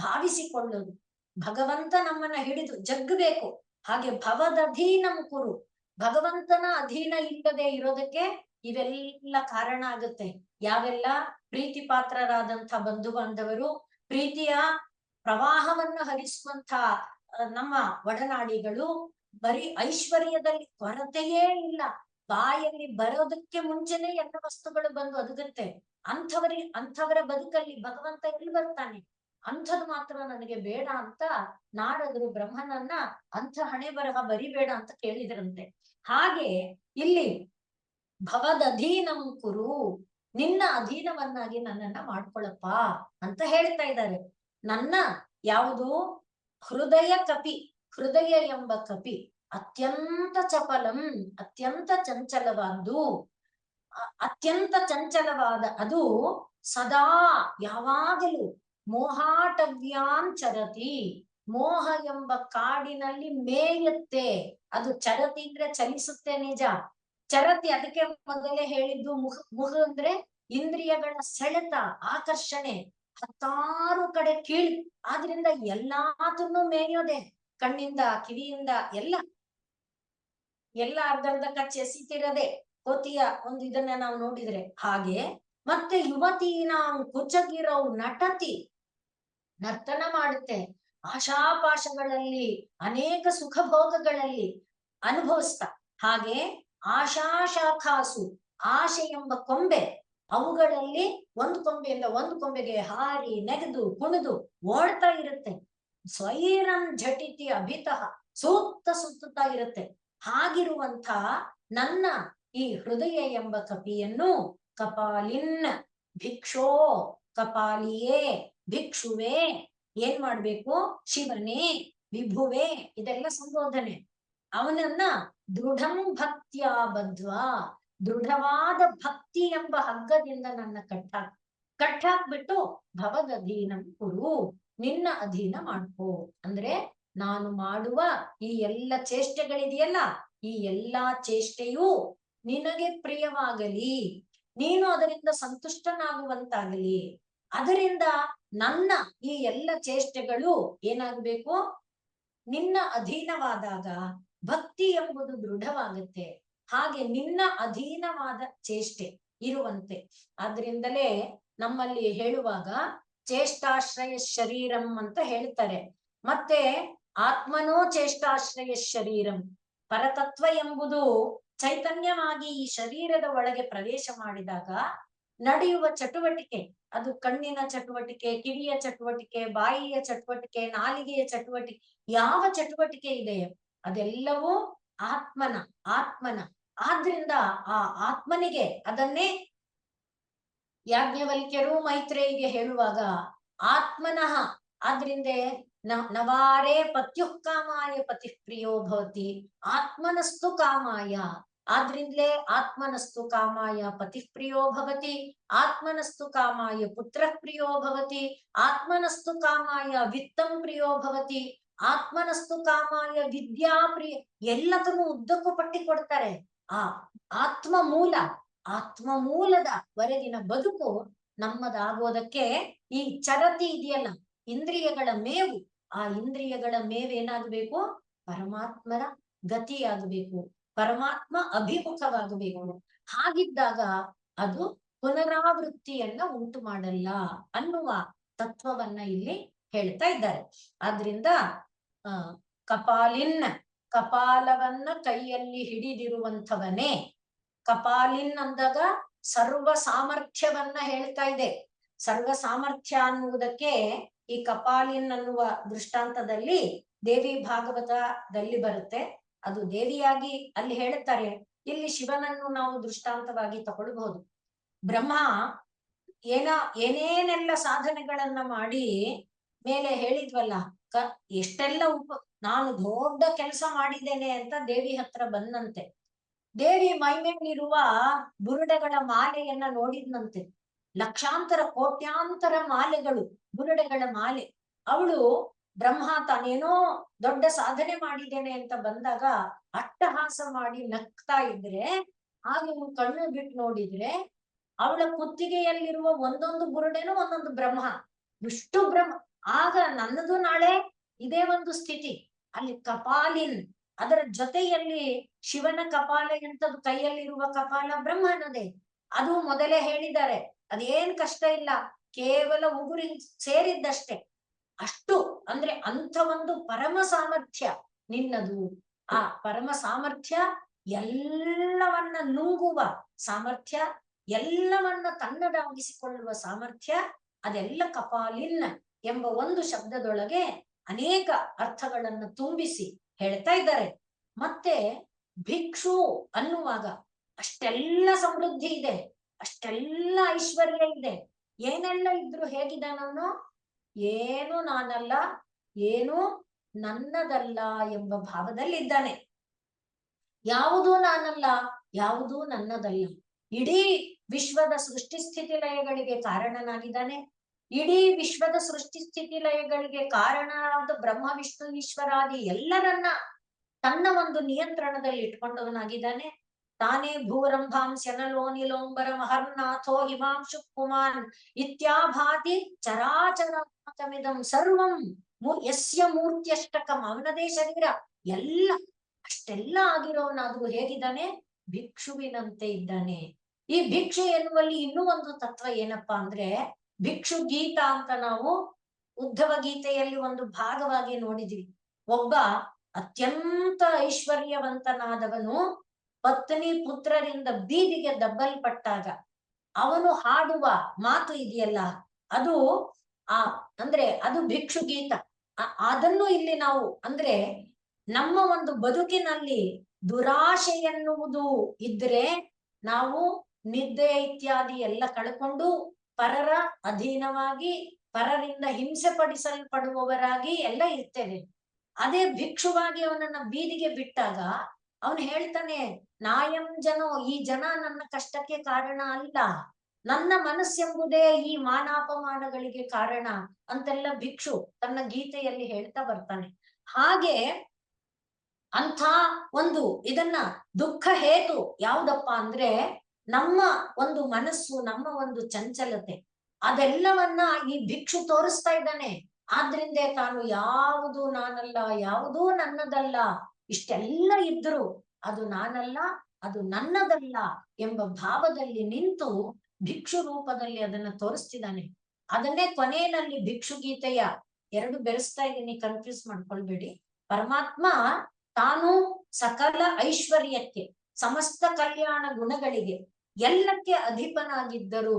ಭಾವಿಸಿಕೊಳ್ಳೋದು. ಭಗವಂತ ನಮ್ಮನ್ನ ಹಿಡಿದು ಜಗ್ಗಬೇಕು, ಹಾಗೆ ಭವದಧೀನಂ ಕುರು, ಭಗವಂತನ ಅಧೀನ ಇಲ್ಲದೆ ಇರೋದಕ್ಕೆ ಇವೆಲ್ಲ ಕಾರಣ ಆಗುತ್ತೆ. ಯಾವೆಲ್ಲ ಪ್ರೀತಿ ಪಾತ್ರರಾದಂಥ ಬಂಧು ಬಾಂಧವರು, ಪ್ರೀತಿಯ ಪ್ರವಾಹವನ್ನು ಹರಿಸುವಂತ ನಮ್ಮ ಒಡನಾಡಿಗಳು, ಬರೀ ಐಶ್ವರ್ಯದಲ್ಲಿ ಕೊರತೆಯೇ ಇಲ್ಲ, ಬಾಯಲ್ಲಿ ಬರೋದಕ್ಕೆ ಮುಂಚೆನೆ ಎಲ್ಲ ವಸ್ತುಗಳು ಬಂದು ಒದಗುತ್ತೆ. ಅಂಥವರ ಬದುಕಲ್ಲಿ ಭಗವಂತ ಎಲ್ಲಿ ಬರ್ತಾನೆ? ಅಂಥದ್ದು ಮಾತ್ರ ನನಗೆ ಬೇಡ ಅಂತ ನಾರದರು ಬ್ರಹ್ಮನನ್ನ ಅಂಥ ಹಣೆ ಬರಹ ಬರಿಬೇಡ ಅಂತ ಕೇಳಿದ್ರಂತೆ. ಹಾಗೆ ಇಲ್ಲಿ ಭವದಧೀನಂ ಕುರು, ನಿನ್ನ ಅಧೀನವನ್ನಾಗಿ ನನ್ನನ್ನ ಮಾಡ್ಕೊಳಪ್ಪ ಅಂತ ಹೇಳ್ತಾ ಇದ್ದಾರೆ. ನನ್ನ ಯಾವುದು ಹೃದಯ ಕಪಿ, ಹೃದಯ ಎಂಬ ಕಪಿ ಅತ್ಯಂತ ಚಪಲಂ, ಅತ್ಯಂತ ಚಂಚಲವಾದ್ದು, ಅತ್ಯಂತ ಚಂಚಲವಾದ ಅದು ಸದಾ ಯಾವಾಗಲೂ ಮೋಹಾಟವ್ಯಾಂ ಚರತಿ, ಮೋಹ ಎಂಬ ಕಾಡಿನಲ್ಲಿ ಮೇಯುತ್ತೆ. ಅದು ಚರತಿ ಅಂದ್ರೆ ಚಲಿಸುತ್ತೆ ನಿಜ, ಚರತಿ ಅದಕ್ಕೆ ಮೊದಲೇ ಹೇಳಿದ್ದು ಮುಹ ಅಂದ್ರೆ ಇಂದ್ರಿಯಗಳ ಸೆಳೆತ, ಆಕರ್ಷಣೆ, ಹತ್ತಾರು ಕಡೆ ಕೀಳ್, ಆದ್ರಿಂದ ಎಲ್ಲಾತನ್ನು ಮೇಯೋದೆ, ಕಣ್ಣಿಂದ ಕಿವಿಯಿಂದ ಎಲ್ಲ ಅರ್ಧರ್ಧ ಕಚ್ಚಿ ಎಸಿತಿರದೆ ಕೋತಿಯ ಒಂದು ಇದನ್ನ ನಾವು ನೋಡಿದ್ರೆ ಹಾಗೆ. ಮತ್ತೆ ಯುವತೀನ ಕುಚಗಿರವು ನಟತಿ, ನರ್ತನ ಮಾಡುತ್ತೆ, ಆಶಾಪಾಶಗಳಲ್ಲಿ ಅನೇಕ ಸುಖ ಭೋಗಗಳಲ್ಲಿ ಅನುಭವಿಸ್ತಾ. ಹಾಗೆ ಆಶಾಶಾಖಾಸು, ಆಶೆ ಎಂಬ ಕೊಂಬೆ, ಅವುಗಳಲ್ಲಿ ಒಂದು ಕೊಂಬೆಯಿಂದ ಒಂದು ಕೊಂಬೆಗೆ ಹಾರಿ ನೆಗೆದು ಕುಣಿದು ಓಡ್ತಾ ಇರುತ್ತೆ. ಸ್ವೈರಂ ಝಟಿತಿ ಅಭಿತಃ, ಸುತ್ತುತ್ತಾ ಇರುತ್ತೆ. ಹಾಗಿರುವಂತ ನನ್ನ ಈ ಹೃದಯ ಎಂಬ ಕಪಿಯನ್ನು ಕಪಾಲಿನ್ ಭಿಕ್ಷೋ, ಕಪಾಲಿಯೇ, ಭಿಕ್ಷುವೆ ಏನ್ ಮಾಡ್ಬೇಕು, ಶಿವನೇ, ವಿಭುವೆ, ಇದೆಲ್ಲ ಸಂಬೋಧನೆ. ಅವನನ್ನ ದೃಢಂ ಭಕ್ತಿಯ ಬದ್ವಾ, ದೃಢವಾದ ಭಕ್ತಿ ಎಂಬ ಹಗ್ಗದಿಂದ ನನ್ನ ಕಟ್ಟಾಕ್ಬಿಟ್ಟು ಭವದಧೀನಂ ಕುರು, ನಿನ್ನ ಅಧೀನ ಮಾಡ್ಕೋ. ಅಂದ್ರೆ ನಾನು ಮಾಡುವ ಈ ಎಲ್ಲ ಚೇಷ್ಟೆಗಳಿದೆಯಲ್ಲ, ಈ ಎಲ್ಲಾ ಚೇಷ್ಟೆಯೂ ನಿನಗೆ ಪ್ರಿಯವಾಗಲಿ, ನೀನು ಅದರಿಂದ ಸಂತುಷ್ಟನಾಗುವಂತಾಗಲಿ. ಅದರಿಂದ ನನ್ನ ಈ ಎಲ್ಲ ಚೇಷ್ಟೆಗಳು ಏನಾಗಬೇಕು, ನಿನ್ನ ಅಧೀನವಾದಾಗ ಭಕ್ತಿ ಎಂಬುದು ದೃಢವಾಗುತ್ತೆ. ಹಾಗೆ ನಿನ್ನ ಅಧೀನವಾದ ಚೇಷ್ಟೆ ಇರುವಂತೆ. ಆದ್ರಿಂದಲೇ ನಮ್ಮಲ್ಲಿ ಹೇಳುವಾಗ ಚೇಷ್ಟಾಶ್ರಯ ಶರೀರಂ ಅಂತ ಹೇಳ್ತಾರೆ. ಮತ್ತೆ ಆತ್ಮನೋ ಚೇಷ್ಟಾಶ್ರಯ ಶರೀರಂ, ಪರತತ್ವ ಎಂಬುದು ಚೈತನ್ಯವಾಗಿ ಈ ಶರೀರದ ಒಳಗೆ ಪ್ರವೇಶ ಮಾಡಿದಾಗ ನಡೆಯುವ ಚಟುವಟಿಕೆ, ಅದು ಕಣ್ಣಿನ ಚಟುವಟಿಕೆ, ಕಿವಿಯ ಚಟುವಟಿಕೆ, ಬಾಯಿಯ ಚಟುವಟಿಕೆ, ನಾಲಿಗೆಯ ಚಟುವಟಿಕೆ, ಯಾವ ಚಟುವಟಿಕೆ ಇದೆಯೋ ಅದೆಲ್ಲವೂ ಆತ್ಮನ. ಆದ್ರಿಂದ ಆ ಆತ್ಮನಿಗೆ ಅದನ್ನೇ ಯಾಜ್ಞವಲ್ಕ್ಯರು ಮೈತ್ರೇಯಿಗೆ ಹೇಳುವಾಗ ಆತ್ಮನಃ, ಆದ್ರಿಂದ ನವಾರೇ ಪತ್ಯುಃ ಕಾಮಾಯ ಪತಿ ಪ್ರಿಯೋ ಭವತಿ, ಆತ್ಮನಸ್ತು ಕಾಮಾಯ, ಆದ್ರಿಂದಲೇ ಆತ್ಮನಸ್ತು ಕಾಮಾಯ ಪತಿ ಪ್ರಿಯೋ ಭವತಿ, ಆತ್ಮನಸ್ತು ಕಾಮಾಯ ಪುತ್ರ ಪ್ರಿಯೋ ಭವತಿ, ಆತ್ಮನಸ್ತು ಕಾಮಾಯ ವಿತ್ತಂ ಪ್ರಿಯೋ ಭವತಿ, ಆತ್ಮನಸ್ತು ಕಾಮಾಯ ವಿದ್ಯಾ ಪ್ರಿಯ, ಎಲ್ಲದನ್ನು ಉದ್ದಕ್ಕೂ ಪಟ್ಟಿ ಕೊಡ್ತಾರೆ. ಆ ಆತ್ಮ ಮೂಲದ ವರೆಗಿನ ಬದುಕು ನಮ್ಮದಾಗೋದಕ್ಕೆ ಈ ಚರತಿ ಇದೆಯಲ್ಲ, ಇಂದ್ರಿಯಗಳ ಮೇವು, ಆ ಇಂದ್ರಿಯಗಳ ಮೇವೇನಾಗಬೇಕು, ಪರಮಾತ್ಮರ ಗತಿಯಾಗಬೇಕು, ಪರಮಾತ್ಮ ಅಭಿಮುಖವಾಗಬೇಕು. ಹಾಗಿದ್ದಾಗ ಅದು ಪುನರಾವೃತ್ತಿಯನ್ನ ಉಂಟು ಮಾಡಲ್ಲ ಅನ್ನುವ ತತ್ವವನ್ನ ಇಲ್ಲಿ ಹೇಳ್ತಾ ಇದ್ದಾರೆ. ಆದ್ರಿಂದ ಕಪಾಲಿನ್, ಕಪಾಲವನ್ನ ಕೈಯಲ್ಲಿ ಹಿಡಿದಿರುವಂಥವನೇ, ಕಪಾಲಿನ್ ಅಂದಾಗ ಸರ್ವ ಸಾಮರ್ಥ್ಯವನ್ನ ಹೇಳ್ತಾ ಇದೆ. ಸರ್ವ ಸಾಮರ್ಥ್ಯ ಅನ್ನುವುದಕ್ಕೆ ಈ ಕಪಾಲಿನ್ ಅನ್ನುವ ದೃಷ್ಟಾಂತದಲ್ಲಿ ದೇವಿ ಭಾಗವತದಲ್ಲಿ ಬರುತ್ತೆ. ಅದು ದೇವಿಯಾಗಿ ಅಲ್ಲಿ ಹೇಳುತ್ತಾರೆ, ಇಲ್ಲಿ ಶಿವನನ್ನು ನಾವು ದೃಷ್ಟಾಂತವಾಗಿ ತಗೊಳ್ಬಹುದು. ಬ್ರಹ್ಮ ಏನೇನೆಲ್ಲ ಸಾಧನೆಗಳನ್ನ ಮಾಡಿ ಮೇಲೆ ಹೇಳಿದ್ವಲ್ಲ, ಎಷ್ಟೆಲ್ಲ ನಾನು ದೊಡ್ಡ ಕೆಲಸ ಮಾಡಿದ್ದೇನೆ ಅಂತ ದೇವಿ ಹತ್ರ ಬಂದಂತೆ. ದೇವಿ ಮೈಮೇಲಿರುವ ಬುರುಡೆಗಳ ಮಾಲೆಯನ್ನ ನೋಡಿದ್ನಂತೆ. ಲಕ್ಷಾಂತರ ಕೋಟ್ಯಾಂತರ ಮಾಲೆಗಳು, ಬುರುಡೆಗಳ ಮಾಲೆ. ಅವಳು ಬ್ರಹ್ಮ ತಾನೇನೋ ದೊಡ್ಡ ಸಾಧನೆ ಮಾಡಿದ್ದೇನೆ ಅಂತ ಬಂದಾಗ ಅಟ್ಟಹಾಸ ಮಾಡಿ ನಗ್ತಾ ಇದ್ರೆ, ಹಾಗೆ ಕಣ್ಣು ಬಿಟ್ಟು ನೋಡಿದ್ರೆ ಅವಳ ಕುತ್ತಿಗೆಯಲ್ಲಿರುವ ಒಂದೊಂದು ಬುರುಡೆನೂ ಒಂದೊಂದು ಬ್ರಹ್ಮ, ಇಷ್ಟು ಬ್ರಹ್ಮ. ಆಗ ನನ್ನದು ನಾಳೆ ಇದೇ ಒಂದು ಸ್ಥಿತಿ. ಅಲ್ಲಿ ಕಪಾಲಿನ್, ಅದರ ಜೊತೆಯಲ್ಲಿ ಶಿವನ ಕಪಾಲ ಎಂತದ್ದು, ಕೈಯಲ್ಲಿರುವ ಕಪಾಲ ಬ್ರಹ್ಮನದೇ. ಅದು ಮೊದಲೇ ಹೇಳಿದ್ದಾರೆ, ಅದೇನ್ ಕಷ್ಟ ಇಲ್ಲ, ಕೇವಲ ಉಗುರಿ ಸೇರಿದ್ದಷ್ಟೇ. ಅಷ್ಟು ಅಂದ್ರೆ ಅಂಥ ಒಂದು ಪರಮ ಸಾಮರ್ಥ್ಯ ನಿನ್ನದು. ಆ ಪರಮ ಸಾಮರ್ಥ್ಯ, ಎಲ್ಲವನ್ನ ನುಂಗುವ ಸಾಮರ್ಥ್ಯ, ಎಲ್ಲವನ್ನ ತನ್ನದಾಗಿಸಿಕೊಳ್ಳುವ ಸಾಮರ್ಥ್ಯ, ಅದೆಲ್ಲ ಕಪಾಲಿನ್ ಎಂಬ ಒಂದು ಶಬ್ದದೊಳಗೆ ಅನೇಕ ಅರ್ಥಗಳನ್ನು ತುಂಬಿಸಿ ಹೇಳ್ತಾ ಇದ್ದಾರೆ. ಮತ್ತೆ ಭಿಕ್ಷು ಅನ್ನುವಾಗ ಅಷ್ಟೆಲ್ಲ ಸಮೃದ್ಧಿ ಇದೆ. ಅಷ್ಟೆಲ್ಲ ಐಶ್ವರ್ಯ ಇದೆ, ಏನೆಲ್ಲ ಇದ್ರು ಹೇಗಿದ್ದಾನವನು? ಏನು ನಾನಲ್ಲ, ಏನು ನನ್ನದಲ್ಲ ಎಂಬ ಭಾವದಲ್ಲಿ ಇದ್ದಾನೆ. ಯಾವುದೂ ನಾನಲ್ಲ, ಯಾವುದೂ ನನ್ನದಲ್ಲ. ಇಡೀ ವಿಶ್ವದ ಸೃಷ್ಟಿ ಸ್ಥಿತಿ ಲಯಗಳಿಗೆ ಕಾರಣನಾಗಿದ್ದಾನೆ. ಇಡೀ ವಿಶ್ವದ ಸೃಷ್ಟಿ ಸ್ಥಿತಿ ಲಯಗಳಿಗೆ ಕಾರಣನಾದ ಬ್ರಹ್ಮ ವಿಷ್ಣು ಈಶ್ವರಾದಿ ಎಲ್ಲರನ್ನ ತನ್ನ ಒಂದು ನಿಯಂತ್ರಣದಲ್ಲಿ ಇಟ್ಕೊಂಡವನಾಗಿದ್ದಾನೆ. ತಾನೇ ಭೂರಂಭಾಂಸ್ಯನಲೋ ನಿಲೋಂಬರ ಮಹರ್ನಾಥೋ ಹಿಮಾಂಶು ಪುಮಾನ್ ಇತ್ಯಾಭಾತಿ ಚರಾಚರಾತ್ಮಕಮಿದಂ ಸರ್ವಂ ಯಸ್ಯ ಮೂರ್ತ್ಯಷ್ಟಕಂ, ಅವನದೇ ಶರೀರ ಎಲ್ಲ ಅಷ್ಟೆಲ್ಲ ಆಗಿರೋನಾದ್ರೂ ಹೇಗಿದ್ದಾನೆ? ಭಿಕ್ಷುವಿನಂತೆ ಇದ್ದಾನೆ. ಈ ಭಿಕ್ಷು ಎನ್ನುವಲ್ಲಿ ಇನ್ನೂ ಒಂದು ತತ್ವ ಏನಪ್ಪಾ ಅಂದ್ರೆ, ಭಿಕ್ಷು ಗೀತ ಅಂತ ನಾವು ಉದ್ಧವ ಗೀತೆಯಲ್ಲಿ ಒಂದು ಭಾಗವಾಗಿ ನೋಡಿದ್ವಿ. ಒಬ್ಬ ಅತ್ಯಂತ ಐಶ್ವರ್ಯವಂತನಾದವನು ಪತ್ನಿ ಪುತ್ರರಿಂದ ಬೀದಿಗೆ ದಬ್ಬಲ್ಪಟ್ಟಾಗ ಅವನು ಹಾಡುವ ಮಾತು ಇದೆಯಲ್ಲ, ಅದು ಅಂದ್ರೆ ಅದು ಭಿಕ್ಷು ಗೀತ. ಅದನ್ನು ಇಲ್ಲಿ ನಾವು ಅಂದ್ರೆ ನಮ್ಮ ಒಂದು ಬದುಕಿನಲ್ಲಿ ದುರಾಶೆ ಎನ್ನುವುದು ಇದ್ರೆ ನಾವು ನಿದ್ದೆ ಇತ್ಯಾದಿ ಎಲ್ಲ ಕಳ್ಕೊಂಡು ಪರರ ಅಧೀನವಾಗಿ ಪರರಿಂದ ಹಿಂಸೆ ಪಡಿಸಲ್ಪಡುವವರಾಗಿ ಎಲ್ಲ ಇರ್ತೇವೆ. ಅದೇ ಭಿಕ್ಷುವಾಗಿ ಅವನನ್ನ ಬೀದಿಗೆ ಬಿಟ್ಟಾಗ ಅವನು ಹೇಳ್ತಾನೆ, ನಾಯಂ ಜನೋ, ಈ ಜನ ನನ್ನ ಕಷ್ಟಕ್ಕೆ ಕಾರಣ ಅಲ್ಲ, ನನ್ನ ಮನಸ್ಸೆಂಬುದೇ ಈ ಮಾನಾಪಮಾನಗಳಿಗೆ ಕಾರಣ ಅಂತೆಲ್ಲ ಭಿಕ್ಷು ತನ್ನ ಗೀತೆಯಲ್ಲಿ ಹೇಳ್ತಾ ಬರ್ತಾನೆ. ಹಾಗೆ ಅಂಥ ಒಂದು ಇದನ್ನ ದುಃಖ ಹೇತು ಯಾವುದಪ್ಪ ಅಂದ್ರೆ ನಮ್ಮ ಒಂದು ಮನಸ್ಸು, ನಮ್ಮ ಒಂದು ಚಂಚಲತೆ, ಅದೆಲ್ಲವನ್ನ ಈ ಭಿಕ್ಷು ತೋರಿಸ್ತಾ ಇದ್ದಾನೆ. ಆದ್ರಿಂದ ತಾನು ಯಾವುದು ನಾನಲ್ಲ, ಯಾವುದೂ ನನ್ನದಲ್ಲ, ಇಷ್ಟೆಲ್ಲ ಇದ್ರು ಅದು ನಾನಲ್ಲ, ಅದು ನನ್ನದಲ್ಲ ಎಂಬ ಭಾವದಲ್ಲಿ ನಿಂತು ಭಿಕ್ಷು ರೂಪದಲ್ಲಿ ಅದನ್ನ ತೋರಿಸ್ತಿದ್ದಾನೆ. ಅದನ್ನೇ ಕೊನೆಯಲ್ಲಿ ಭಿಕ್ಷು ಗೀತೆಯ ಎರಡು ಬೆರೆಸ್ತಾ ಇದ್ದೀನಿ, ಕನ್ಫ್ಯೂಸ್ ಮಾಡ್ಕೊಳ್ಬೇಡಿ. ಪರಮಾತ್ಮ ತಾನು ಸಕಲ ಐಶ್ವರ್ಯಕ್ಕೆ, ಸಮಸ್ತ ಕಲ್ಯಾಣ ಗುಣಗಳಿಗೆ, ಎಲ್ಲಕ್ಕೆ ಅಧಿಪನಾಗಿದ್ದರೂ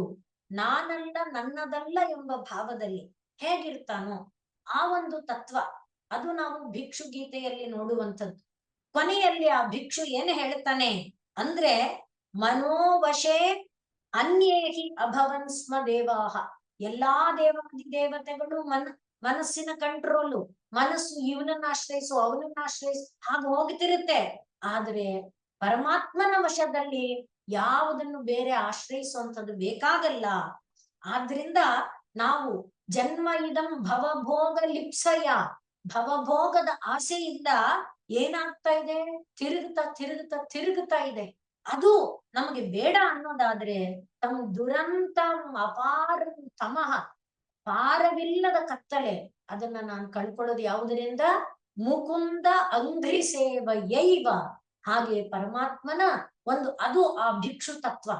ನಾನಲ್ಲ ನನ್ನದಲ್ಲ ಎಂಬ ಭಾವದಲ್ಲಿ ಹೇಗಿರ್ತಾನೋ ಆ ಒಂದು ತತ್ವ ಅದು ನಾವು ಭಿಕ್ಷು ಗೀತೆಯಲ್ಲಿ ನೋಡುವಂಥದ್ದು. ಕೊನೆಯಲ್ಲಿ ಆ ಭಿಕ್ಷು ಏನು ಹೇಳ್ತಾನೆ ಅಂದ್ರೆ, ಮನೋವಶೇ ಅನ್ಯೇಹಿ ಅಭವನ್ ಸ್ಮ ದೇವಾಹ, ಎಲ್ಲಾ ದೇವತೆಗಳು ಮನಸ್ಸಿನ ಕಂಟ್ರೋಲು, ಮನಸ್ಸು ಇವನನ್ನ ಆಶ್ರಯಿಸು ಅವನನ್ನ ಆಶ್ರಯಿಸು ಹಾಗೆ ಹೋಗ್ತಿರುತ್ತೆ. ಆದ್ರೆ ಪರಮಾತ್ಮನ ವಶದಲ್ಲಿ ಯಾವುದನ್ನು ಬೇರೆ ಆಶ್ರಯಿಸುವಂಥದ್ದು ಬೇಕಾಗಲ್ಲ. ಆದ್ರಿಂದ ನಾವು ಜನ್ಮ ಇದಂ ಭವಭೋಗ ಲಿಪ್ಸಯ, ಭವಭೋಗದ ಆಸೆಯಿಂದ ಏನಾಗ್ತಾ ಇದೆ, ತಿರುಗುತ್ತಾ ಇದೆ. ಅದು ನಮಗೆ ಬೇಡ ಅನ್ನೋದಾದ್ರೆ ತಮ್ಮ ದುರಂತ ಅಪಾರ ತಮಃ, ಪಾರವಿಲ್ಲದ ಕತ್ತಲೆ, ಅದನ್ನ ನಾನು ಕಳ್ಕೊಳ್ಳೋದು ಯಾವುದರಿಂದ? ಮುಕುಂದ ಅಂಘ್ರಿ ಸೇವಯೈವ. ಹಾಗೆ ಪರಮಾತ್ಮನ ಒಂದು ಅದು ಆ ಭಿಕ್ಷು ತತ್ವ.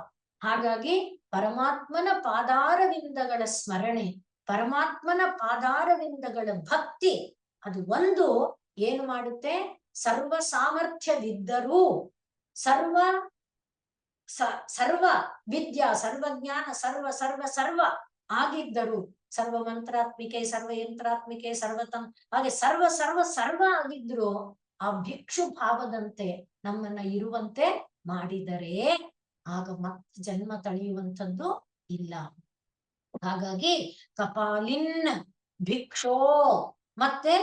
ಹಾಗಾಗಿ ಪರಮಾತ್ಮನ ಪಾದಾರವಿಂದಗಳ ಸ್ಮರಣೆ, ಪರಮಾತ್ಮನ ಪಾದಾರವಿಂದಗಳ ಭಕ್ತಿ, ಅದು ಒಂದು ಏನು ಮಾಡುತ್ತೆ? ಸರ್ವ ಸಾಮರ್ಥ್ಯವಿದ್ದರೂ, ಸರ್ವ ವಿದ್ಯಾ, ಸರ್ವಜ್ಞಾನ, ಸರ್ವ ಆಗಿದ್ದರು, ಸರ್ವ ಮಂತ್ರಾತ್ಮಿಕೆ, ಸರ್ವ ಯಂತ್ರಾತ್ಮಿಕೆ, ಹಾಗೆ ಸರ್ವ ಆಗಿದ್ರು ಆ ಭಿಕ್ಷು ಭಾವದಂತೆ ನಮ್ಮನ್ನ ಇರುವಂತೆ ಮಾಡಿದರೆ ಆಗ ಮತ್ತೆ ಜನ್ಮ ತಳೆಯುವಂಥದ್ದು ಇಲ್ಲ. ಹಾಗಾಗಿ ಕಪಾಲಿನ್ ಭಿಕ್ಷೋ ಮತ್ತೆ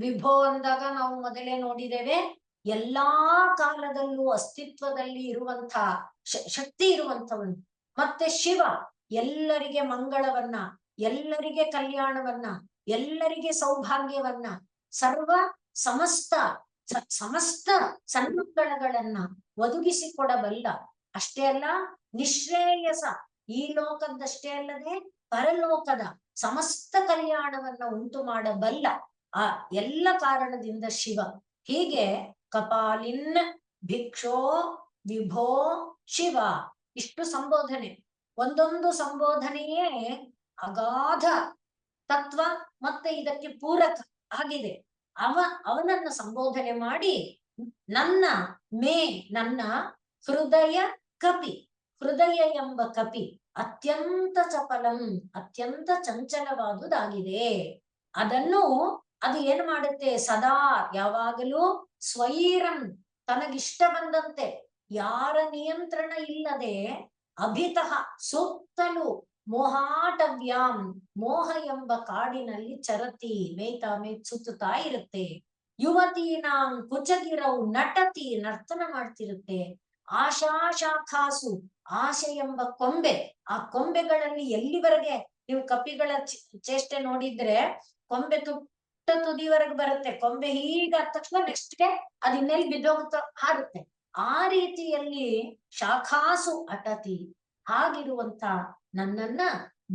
ವಿಭೋ ಅಂದಾಗ ನಾವು ಮೊದಲೇ ನೋಡಿದ್ದೇವೆ, ಎಲ್ಲಾ ಕಾಲದಲ್ಲೂ ಅಸ್ತಿತ್ವದಲ್ಲಿ ಇರುವಂತ ಶಕ್ತಿ ಇರುವಂತವನು. ಮತ್ತೆ ಶಿವ, ಎಲ್ಲರಿಗೆ ಮಂಗಳವನ್ನ, ಎಲ್ಲರಿಗೆ ಕಲ್ಯಾಣವನ್ನ, ಎಲ್ಲರಿಗೆ ಸೌಭಾಗ್ಯವನ್ನ, ಸಮಸ್ತ ಸನ್ಮಂಗಳಗಳನ್ನ ಒದಗಿಸಿಕೊಡಬಲ್ಲ. ಅಷ್ಟೇ ಅಲ್ಲ, ನಿಶ್ರೇಯಸ, ಈ ಲೋಕದಷ್ಟೇ ಅಲ್ಲದೆ ಪರಲೋಕದ ಸಮಸ್ತ ಕಲ್ಯಾಣವನ್ನ ಉಂಟು ಮಾಡಬಲ್ಲ ಆ ಎಲ್ಲ ಕಾರಣದಿಂದ ಶಿವ. ಹೀಗೆ ಕಪಾಲಿನ್ ಭಿಕ್ಷೋ ವಿಭೋ ಶಿವ, ಇಷ್ಟು ಸಂಬೋಧನೆ. ಒಂದೊಂದು ಸಂಬೋಧನೆಯೇ ಅಗಾಧ ತತ್ವ ಮತ್ತೆ ಇದಕ್ಕೆ ಪೂರಕ ಆಗಿದೆ. ಅವನನ್ನ ಸಂಬೋಧನೆ ಮಾಡಿ ನನ್ನ ಹೃದಯ ಕಪಿ, ಹೃದಯ ಎಂಬ ಕಪಿ ಅತ್ಯಂತ ಚಪಲಂ, ಅತ್ಯಂತ ಚಂಚಲವಾದುದಾಗಿದೆ. ಅದು ಏನ್ ಮಾಡುತ್ತೆ? ಸದಾ ಯಾವಾಗಲೂ ಸ್ವೈರಂ, ತನಗಿಷ್ಟ ಬಂದಂತೆ ಯಾರ ನಿಯಂತ್ರಣ ಇಲ್ಲದೆ ಅಭಿತಃ ಸುತ್ತಲೂ ಮೋಹಾಟವ್ಯಾಂ ಮೋಹ ಎಂಬ ಕಾಡಿನಲ್ಲಿ ಚರತಿ ಮೇಯ್ತಾ ಸುತ್ತುತ್ತಾ ಇರುತ್ತೆ. ಯುವತೀನಾಂ ಕುಚಗಿರವು ನಟತಿ ನರ್ತನ ಮಾಡ್ತಿರುತ್ತೆ. ಆಶಾ ಶಾಖಾಸು ಆಶೆ ಎಂಬ ಕೊಂಬೆ, ಆ ಕೊಂಬೆಗಳಲ್ಲಿ ಎಲ್ಲಿವರೆಗೆ ನೀವು ಕಪಿಗಳ ಚೇಷ್ಟೆ ನೋಡಿದ್ರೆ ಕೊಂಬೆ ತುಟ್ಟ ತುದಿವರೆಗೆ ಬರುತ್ತೆ. ಕೊಂಬೆ ಹೀಗಾದ ತಕ್ಷಣ ನೆಕ್ಸ್ಟ್ಗೆ ಅದ್ ಇನ್ನೆಲ್ಲಿ ಬಿದ್ದೋಗುತ್ತೋ ಹಾರುತ್ತೆ. ಆ ರೀತಿಯಲ್ಲಿ ಶಾಖಾಸು ಅಟತಿ. ಹಾಗಿರುವಂತ ನನ್ನನ್ನ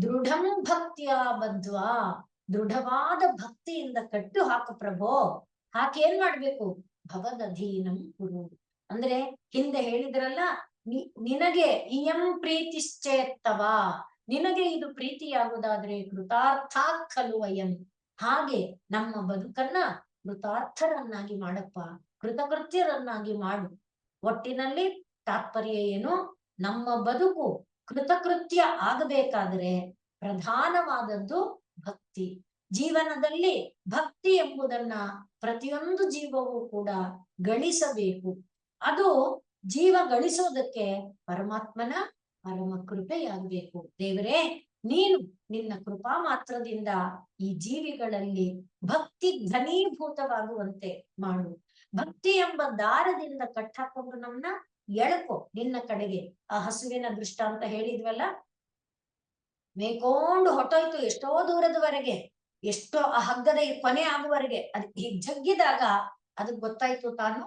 ದೃಢಂ ಭಕ್ತಿಯ ಬದ್ವಾ ದೃಢವಾದ ಭಕ್ತಿಯಿಂದ ಕಟ್ಟು ಹಾಕು ಪ್ರಭೋ. ಹಾಕೇನ್ ಮಾಡ್ಬೇಕು? ಭವದಧೀನಂ ಕುರು. ಅಂದ್ರೆ ಹಿಂದೆ ಹೇಳಿದ್ರಲ್ಲ, ನಿನಗೆ ಇಯಂ ಪ್ರೀತಿಶ್ಚೇತ್ತವ, ನಿನಗೆ ಇದು ಪ್ರೀತಿಯಾಗುವುದಾದ್ರೆ ಕೃತಾರ್ಥ ಖಲು ವಯಂ. ಹಾಗೆ ನಮ್ಮ ಬದುಕನ್ನ ಕೃತಾರ್ಥರನ್ನಾಗಿ ಮಾಡಪ್ಪ, ಕೃತಕೃತ್ಯರನ್ನಾಗಿ ಮಾಡು. ಒಟ್ಟಿನಲ್ಲಿ ತಾತ್ಪರ್ಯ ಏನು? ನಮ್ಮ ಬದುಕು ಕೃತಕೃತ್ಯ ಆಗಬೇಕಾದ್ರೆ ಪ್ರಧಾನವಾದದ್ದು ಭಕ್ತಿ. ಜೀವನದಲ್ಲಿ ಭಕ್ತಿ ಎಂಬುದನ್ನ ಪ್ರತಿಯೊಂದು ಜೀವವೂ ಕೂಡ ಗಳಿಸಬೇಕು. ಅದು ಜೀವ ಗಳಿಸೋದಕ್ಕೆ ಪರಮಾತ್ಮನ ಪರಮ ಕೃಪೆಯಾಗಬೇಕು. ದೇವರೇ, ನೀನು ನಿನ್ನ ಕೃಪಾ ಮಾತ್ರದಿಂದ ಈ ಜೀವಿಗಳಲ್ಲಿ ಭಕ್ತಿ ಘನೀಭೂತವಾಗುವಂತೆ ಮಾಡು. ಭಕ್ತಿ ಎಂಬ ದಾರದಿಂದ ಕಟ್ಟಾಕೊಂಡು ನಮ್ಮನ್ನ ಎಳ್ಕೊ ನಿನ್ನ ಕಡೆಗೆ. ಆ ಹಸುವಿನ ದೃಷ್ಟಾಂತ ಹೇಳಿದ್ವಲ್ಲ, ಮೇಯ್ಕೊಂಡು ಹೊಟ್ಟೋಯ್ತು ಎಷ್ಟೋ ದೂರದವರೆಗೆ, ಎಷ್ಟೋ ಆ ಹಗ್ಗದ ಕೊನೆ ಆಗುವವರೆಗೆ. ಅದ್ ಹೀಗ್ ಜಗ್ಗಿದಾಗ ಅದಕ್ ಗೊತ್ತಾಯ್ತು ತಾನು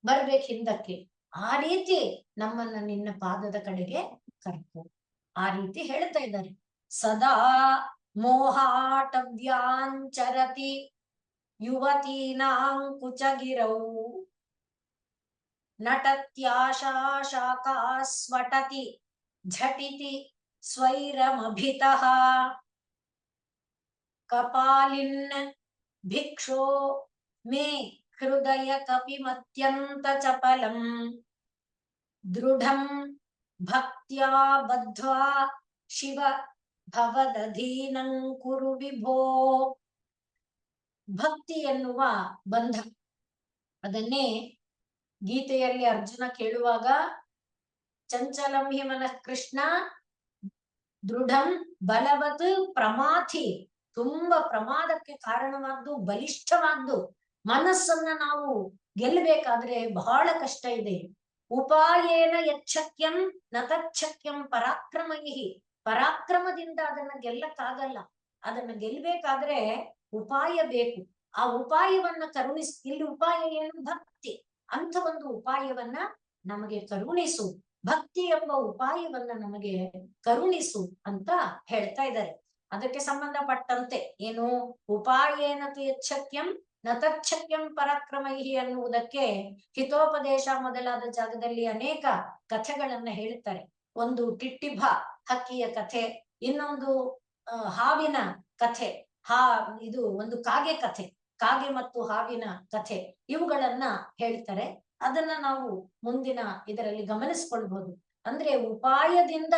ಬರ್ಬೇಕು ಹಿಂದಕ್ಕೆ. ಆ ರೀತಿ ನಮ್ಮನ್ನ ನಿನ್ನ ಪಾದದ ಕಡೆಗೆ ಕರ್ಕೊ. ಆ ರೀತಿ ಹೇಳ್ತಾ ಇದ್ದಾರೆ. ಸದಾ ಮೋಹಾಟವ್ಯಾಂಚರತಿ ಯುವತೀನಾಂ ಕುಚಗಿರೌ ನಟತ್ಯಾಶಾ ಶಾಖಾ ಸ್ವಟತಿ ಝಟಿತಿ ಸ್ವೈರಮಭಿತಃ ಕಪಾಲಿನ್ ಭಿಕ್ಷೋ ಮೇ ಹೃದಯ ಕಪಿಮತ್ಯಂತ ಚಪಲಂ ದೃಢಂ ಭಕ್ತ್ಯಾ ಬದ್ಧ್ವಾ ಶಿವ ಭವದಧೀನಂ ಕುರು ವಿಭೋ. ಭಕ್ತಿ ಎನ್ನುವ ಬಂಧ, ಅದನ್ನೇ ಗೀತೆಯಲ್ಲಿ ಅರ್ಜುನ ಕೇಳುವಾಗ ಚಂಚಲಂ ಹಿ ಮನಃ ಕೃಷ್ಣ ದೃಢಂ ಬಲವತ್ ಪ್ರಮಾಥಿ. ತುಂಬಾ ಪ್ರಮಾದಕ್ಕೆ ಕಾರಣವಾದ್ದು, ಬಲಿಷ್ಠವಾದ್ದು. ಮನಸ್ಸನ್ನ ನಾವು ಗೆಲ್ಲಬೇಕಾದ್ರೆ ಬಹಳ ಕಷ್ಟ ಇದೆ. ಉಪಾಯೇನ ಯಚ್ಛಕ್ಯಂ ನ ತಚ್ಛಕ್ಯಂ ಪರಾಕ್ರಮೈಹಿ. ಪರಾಕ್ರಮದಿಂದ ಅದನ್ನ ಗೆಲ್ಲಕ್ಕಾಗಲ್ಲ. ಅದನ್ನ ಗೆಲ್ಬೇಕಾದ್ರೆ ಉಪಾಯ ಬೇಕು. ಆ ಉಪಾಯವನ್ನ ಕರುಣಿಸಿ. ಇಲ್ಲಿ ಉಪಾಯ ಏನು? ಭಕ್ತಿ. ಅಂತ ಒಂದು ಉಪಾಯವನ್ನ ನಮಗೆ ಕರುಣಿಸು, ಭಕ್ತಿ ಎಂಬ ಉಪಾಯವನ್ನ ನಮಗೆ ಕರುಣಿಸು ಅಂತ ಹೇಳ್ತಾ ಇದ್ದಾರೆ. ಅದಕ್ಕೆ ಸಂಬಂಧಪಟ್ಟಂತೆ ಏನು? ಉಪಾಯೇನತು ಯಚ್ಛಕ್ಯಂ ನ ತಚ್ಛಕ್ಯಂ ಪರಾಕ್ರಮೈಹಿ ಅನ್ನುವುದಕ್ಕೆ ಹಿತೋಪದೇಶ ಮೊದಲಾದ ಜಾಗದಲ್ಲಿ ಅನೇಕ ಕಥೆಗಳನ್ನ ಹೇಳ್ತಾರೆ. ಒಂದು ಟಿಟ್ಟಿಭ ಹಕ್ಕಿಯ ಕಥೆ, ಇನ್ನೊಂದು ಹಾವಿನ ಕಥೆ, ಇದು ಒಂದು ಕಾಗೆ ಕಥೆ, ಕಾಗೆ ಮತ್ತು ಹಾವಿನ ಕಥೆ, ಇವುಗಳನ್ನ ಹೇಳ್ತಾರೆ. ಅದನ್ನ ನಾವು ಮುಂದಿನ ಇದರಲ್ಲಿ ಗಮನಿಸ್ಕೊಳ್ಬಹುದು. ಅಂದ್ರೆ ಉಪಾಯದಿಂದ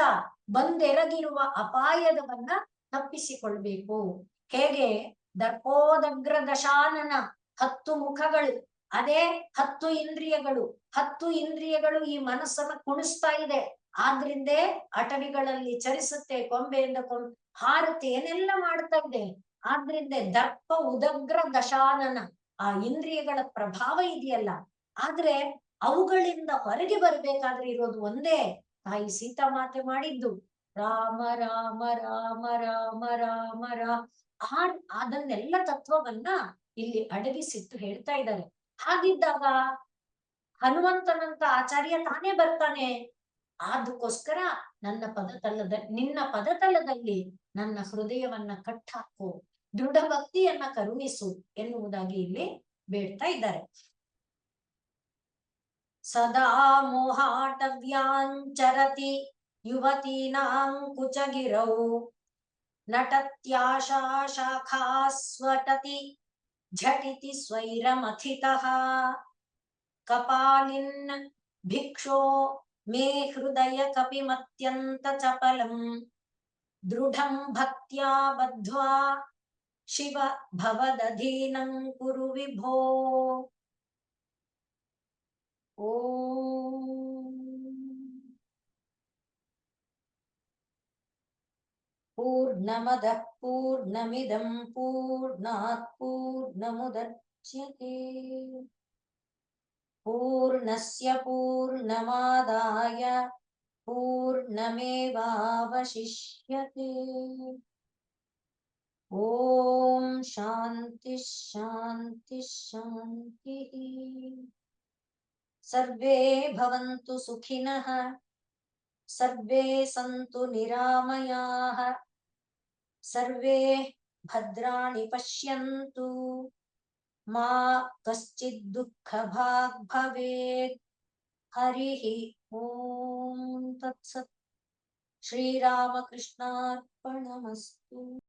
ಬಂದೆರಗಿರುವ ಅಪಾಯದವನ್ನ ತಪ್ಪಿಸಿಕೊಳ್ಬೇಕು. ಹೇಗೆ ದರ್ಪೋದಗ್ರ ದಶಾನನ 10 ಮುಖಗಳು, ಅದೇ 10 ಇಂದ್ರಿಯಗಳು. 10 ಇಂದ್ರಿಯಗಳು ಈ ಮನಸ್ಸನ್ನ ಕುಣಿಸ್ತಾ ಇದೆ. ಆದ್ರಿಂದೇ ಅಟವಿಗಳಲ್ಲಿ ಚರಿಸುತ್ತೆ, ಕೊಂಬೆಯಿಂದ ಹಾರುತ್ತೆ, ಏನೆಲ್ಲ ಮಾಡ್ತಾ ಇದೆ. ಆದ್ರಿಂದ ದರ್ಪ ಉದಗ್ರ ದಶಾನನ, ಆ ಇಂದ್ರಿಯಗಳ ಪ್ರಭಾವ ಇದೆಯಲ್ಲ. ಆದ್ರೆ ಅವುಗಳಿಂದ ಹೊರಗೆ ಬರ್ಬೇಕಾದ್ರೆ ಇರೋದು ಒಂದೇ, ತಾಯಿ ಸೀತಾಮಾತೆ ಮಾಡಿದ್ದು ರಾಮ ರಾಮ ರಾಮ ರಾಮ ರಾಮ ರಾಮ. ಅದನ್ನೆಲ್ಲ ತತ್ವವನ್ನ ಇಲ್ಲಿ ಅಡಗಿಸಿಟ್ಟು ಹೇಳ್ತಾ ಇದ್ದಾರೆ. ಹಾಗಿದ್ದಾಗ ಹನುಮಂತನಂತ ಆಚಾರ್ಯ ತಾನೇ ಬರ್ತಾನೆ. ಅದಕ್ಕೋಸ್ಕರ ನನ್ನ ನಿನ್ನ ಪದತಲದಲ್ಲಿ ನನ್ನ ಹೃದಯವನ್ನ ಕಟ್ಟಾಕು, ದೃಢ ಭಕ್ತಿಯನ್ನ ಕರುಣಿಸು ಎನ್ನುವುದಾಗಿ ಇಲ್ಲಿ ಬೇಡ್ತಾ ಇದ್ದಾರೆ. ಸದಾ ಮೋಹಾಟವ್ಯಾಂಚರತಿ ಯುವತೀನಾಂ ಕುಚಗಿರೌ ನಟತ್ಯಾಶಾ ಶಾಖಾ ಸ್ವಟತಿ ಝಟಿತಿ ಸ್ವೈರಮಥಿತಃ ಕಪಾಲಿನ್ ಭಿಕ್ಷೋ ಮೇ ಹೃದಯ ಕಪಿಮತ್ಯಂತ ಚಪಲಂ ದೃಢಂ ಭಕ್ತ್ಯಾ ಬದ್ಧ್ವಾ ಶಿವ ಭವದಧೀನಂ ಕುರು ವಿಭೋ. ಓಂ पूर्णमदः पूर्णमिदं पूर्णात् पूर्णमुदच्यते पूर्णस्य पूर्णमादाय पूर्णमेवावशिष्यते। ॐ शान्ति शान्ति शान्तिः। सर्वे भवन्तु सुखिनः, सर्वे सन्तु निरामयाः, सर्वे भद्राणि पश्यन्तु, मा कश्चित् दुःखभाग् भवेत्। हरिः ॐ तत्सत्। श्रीरामकृष्णार्पणमस्तु।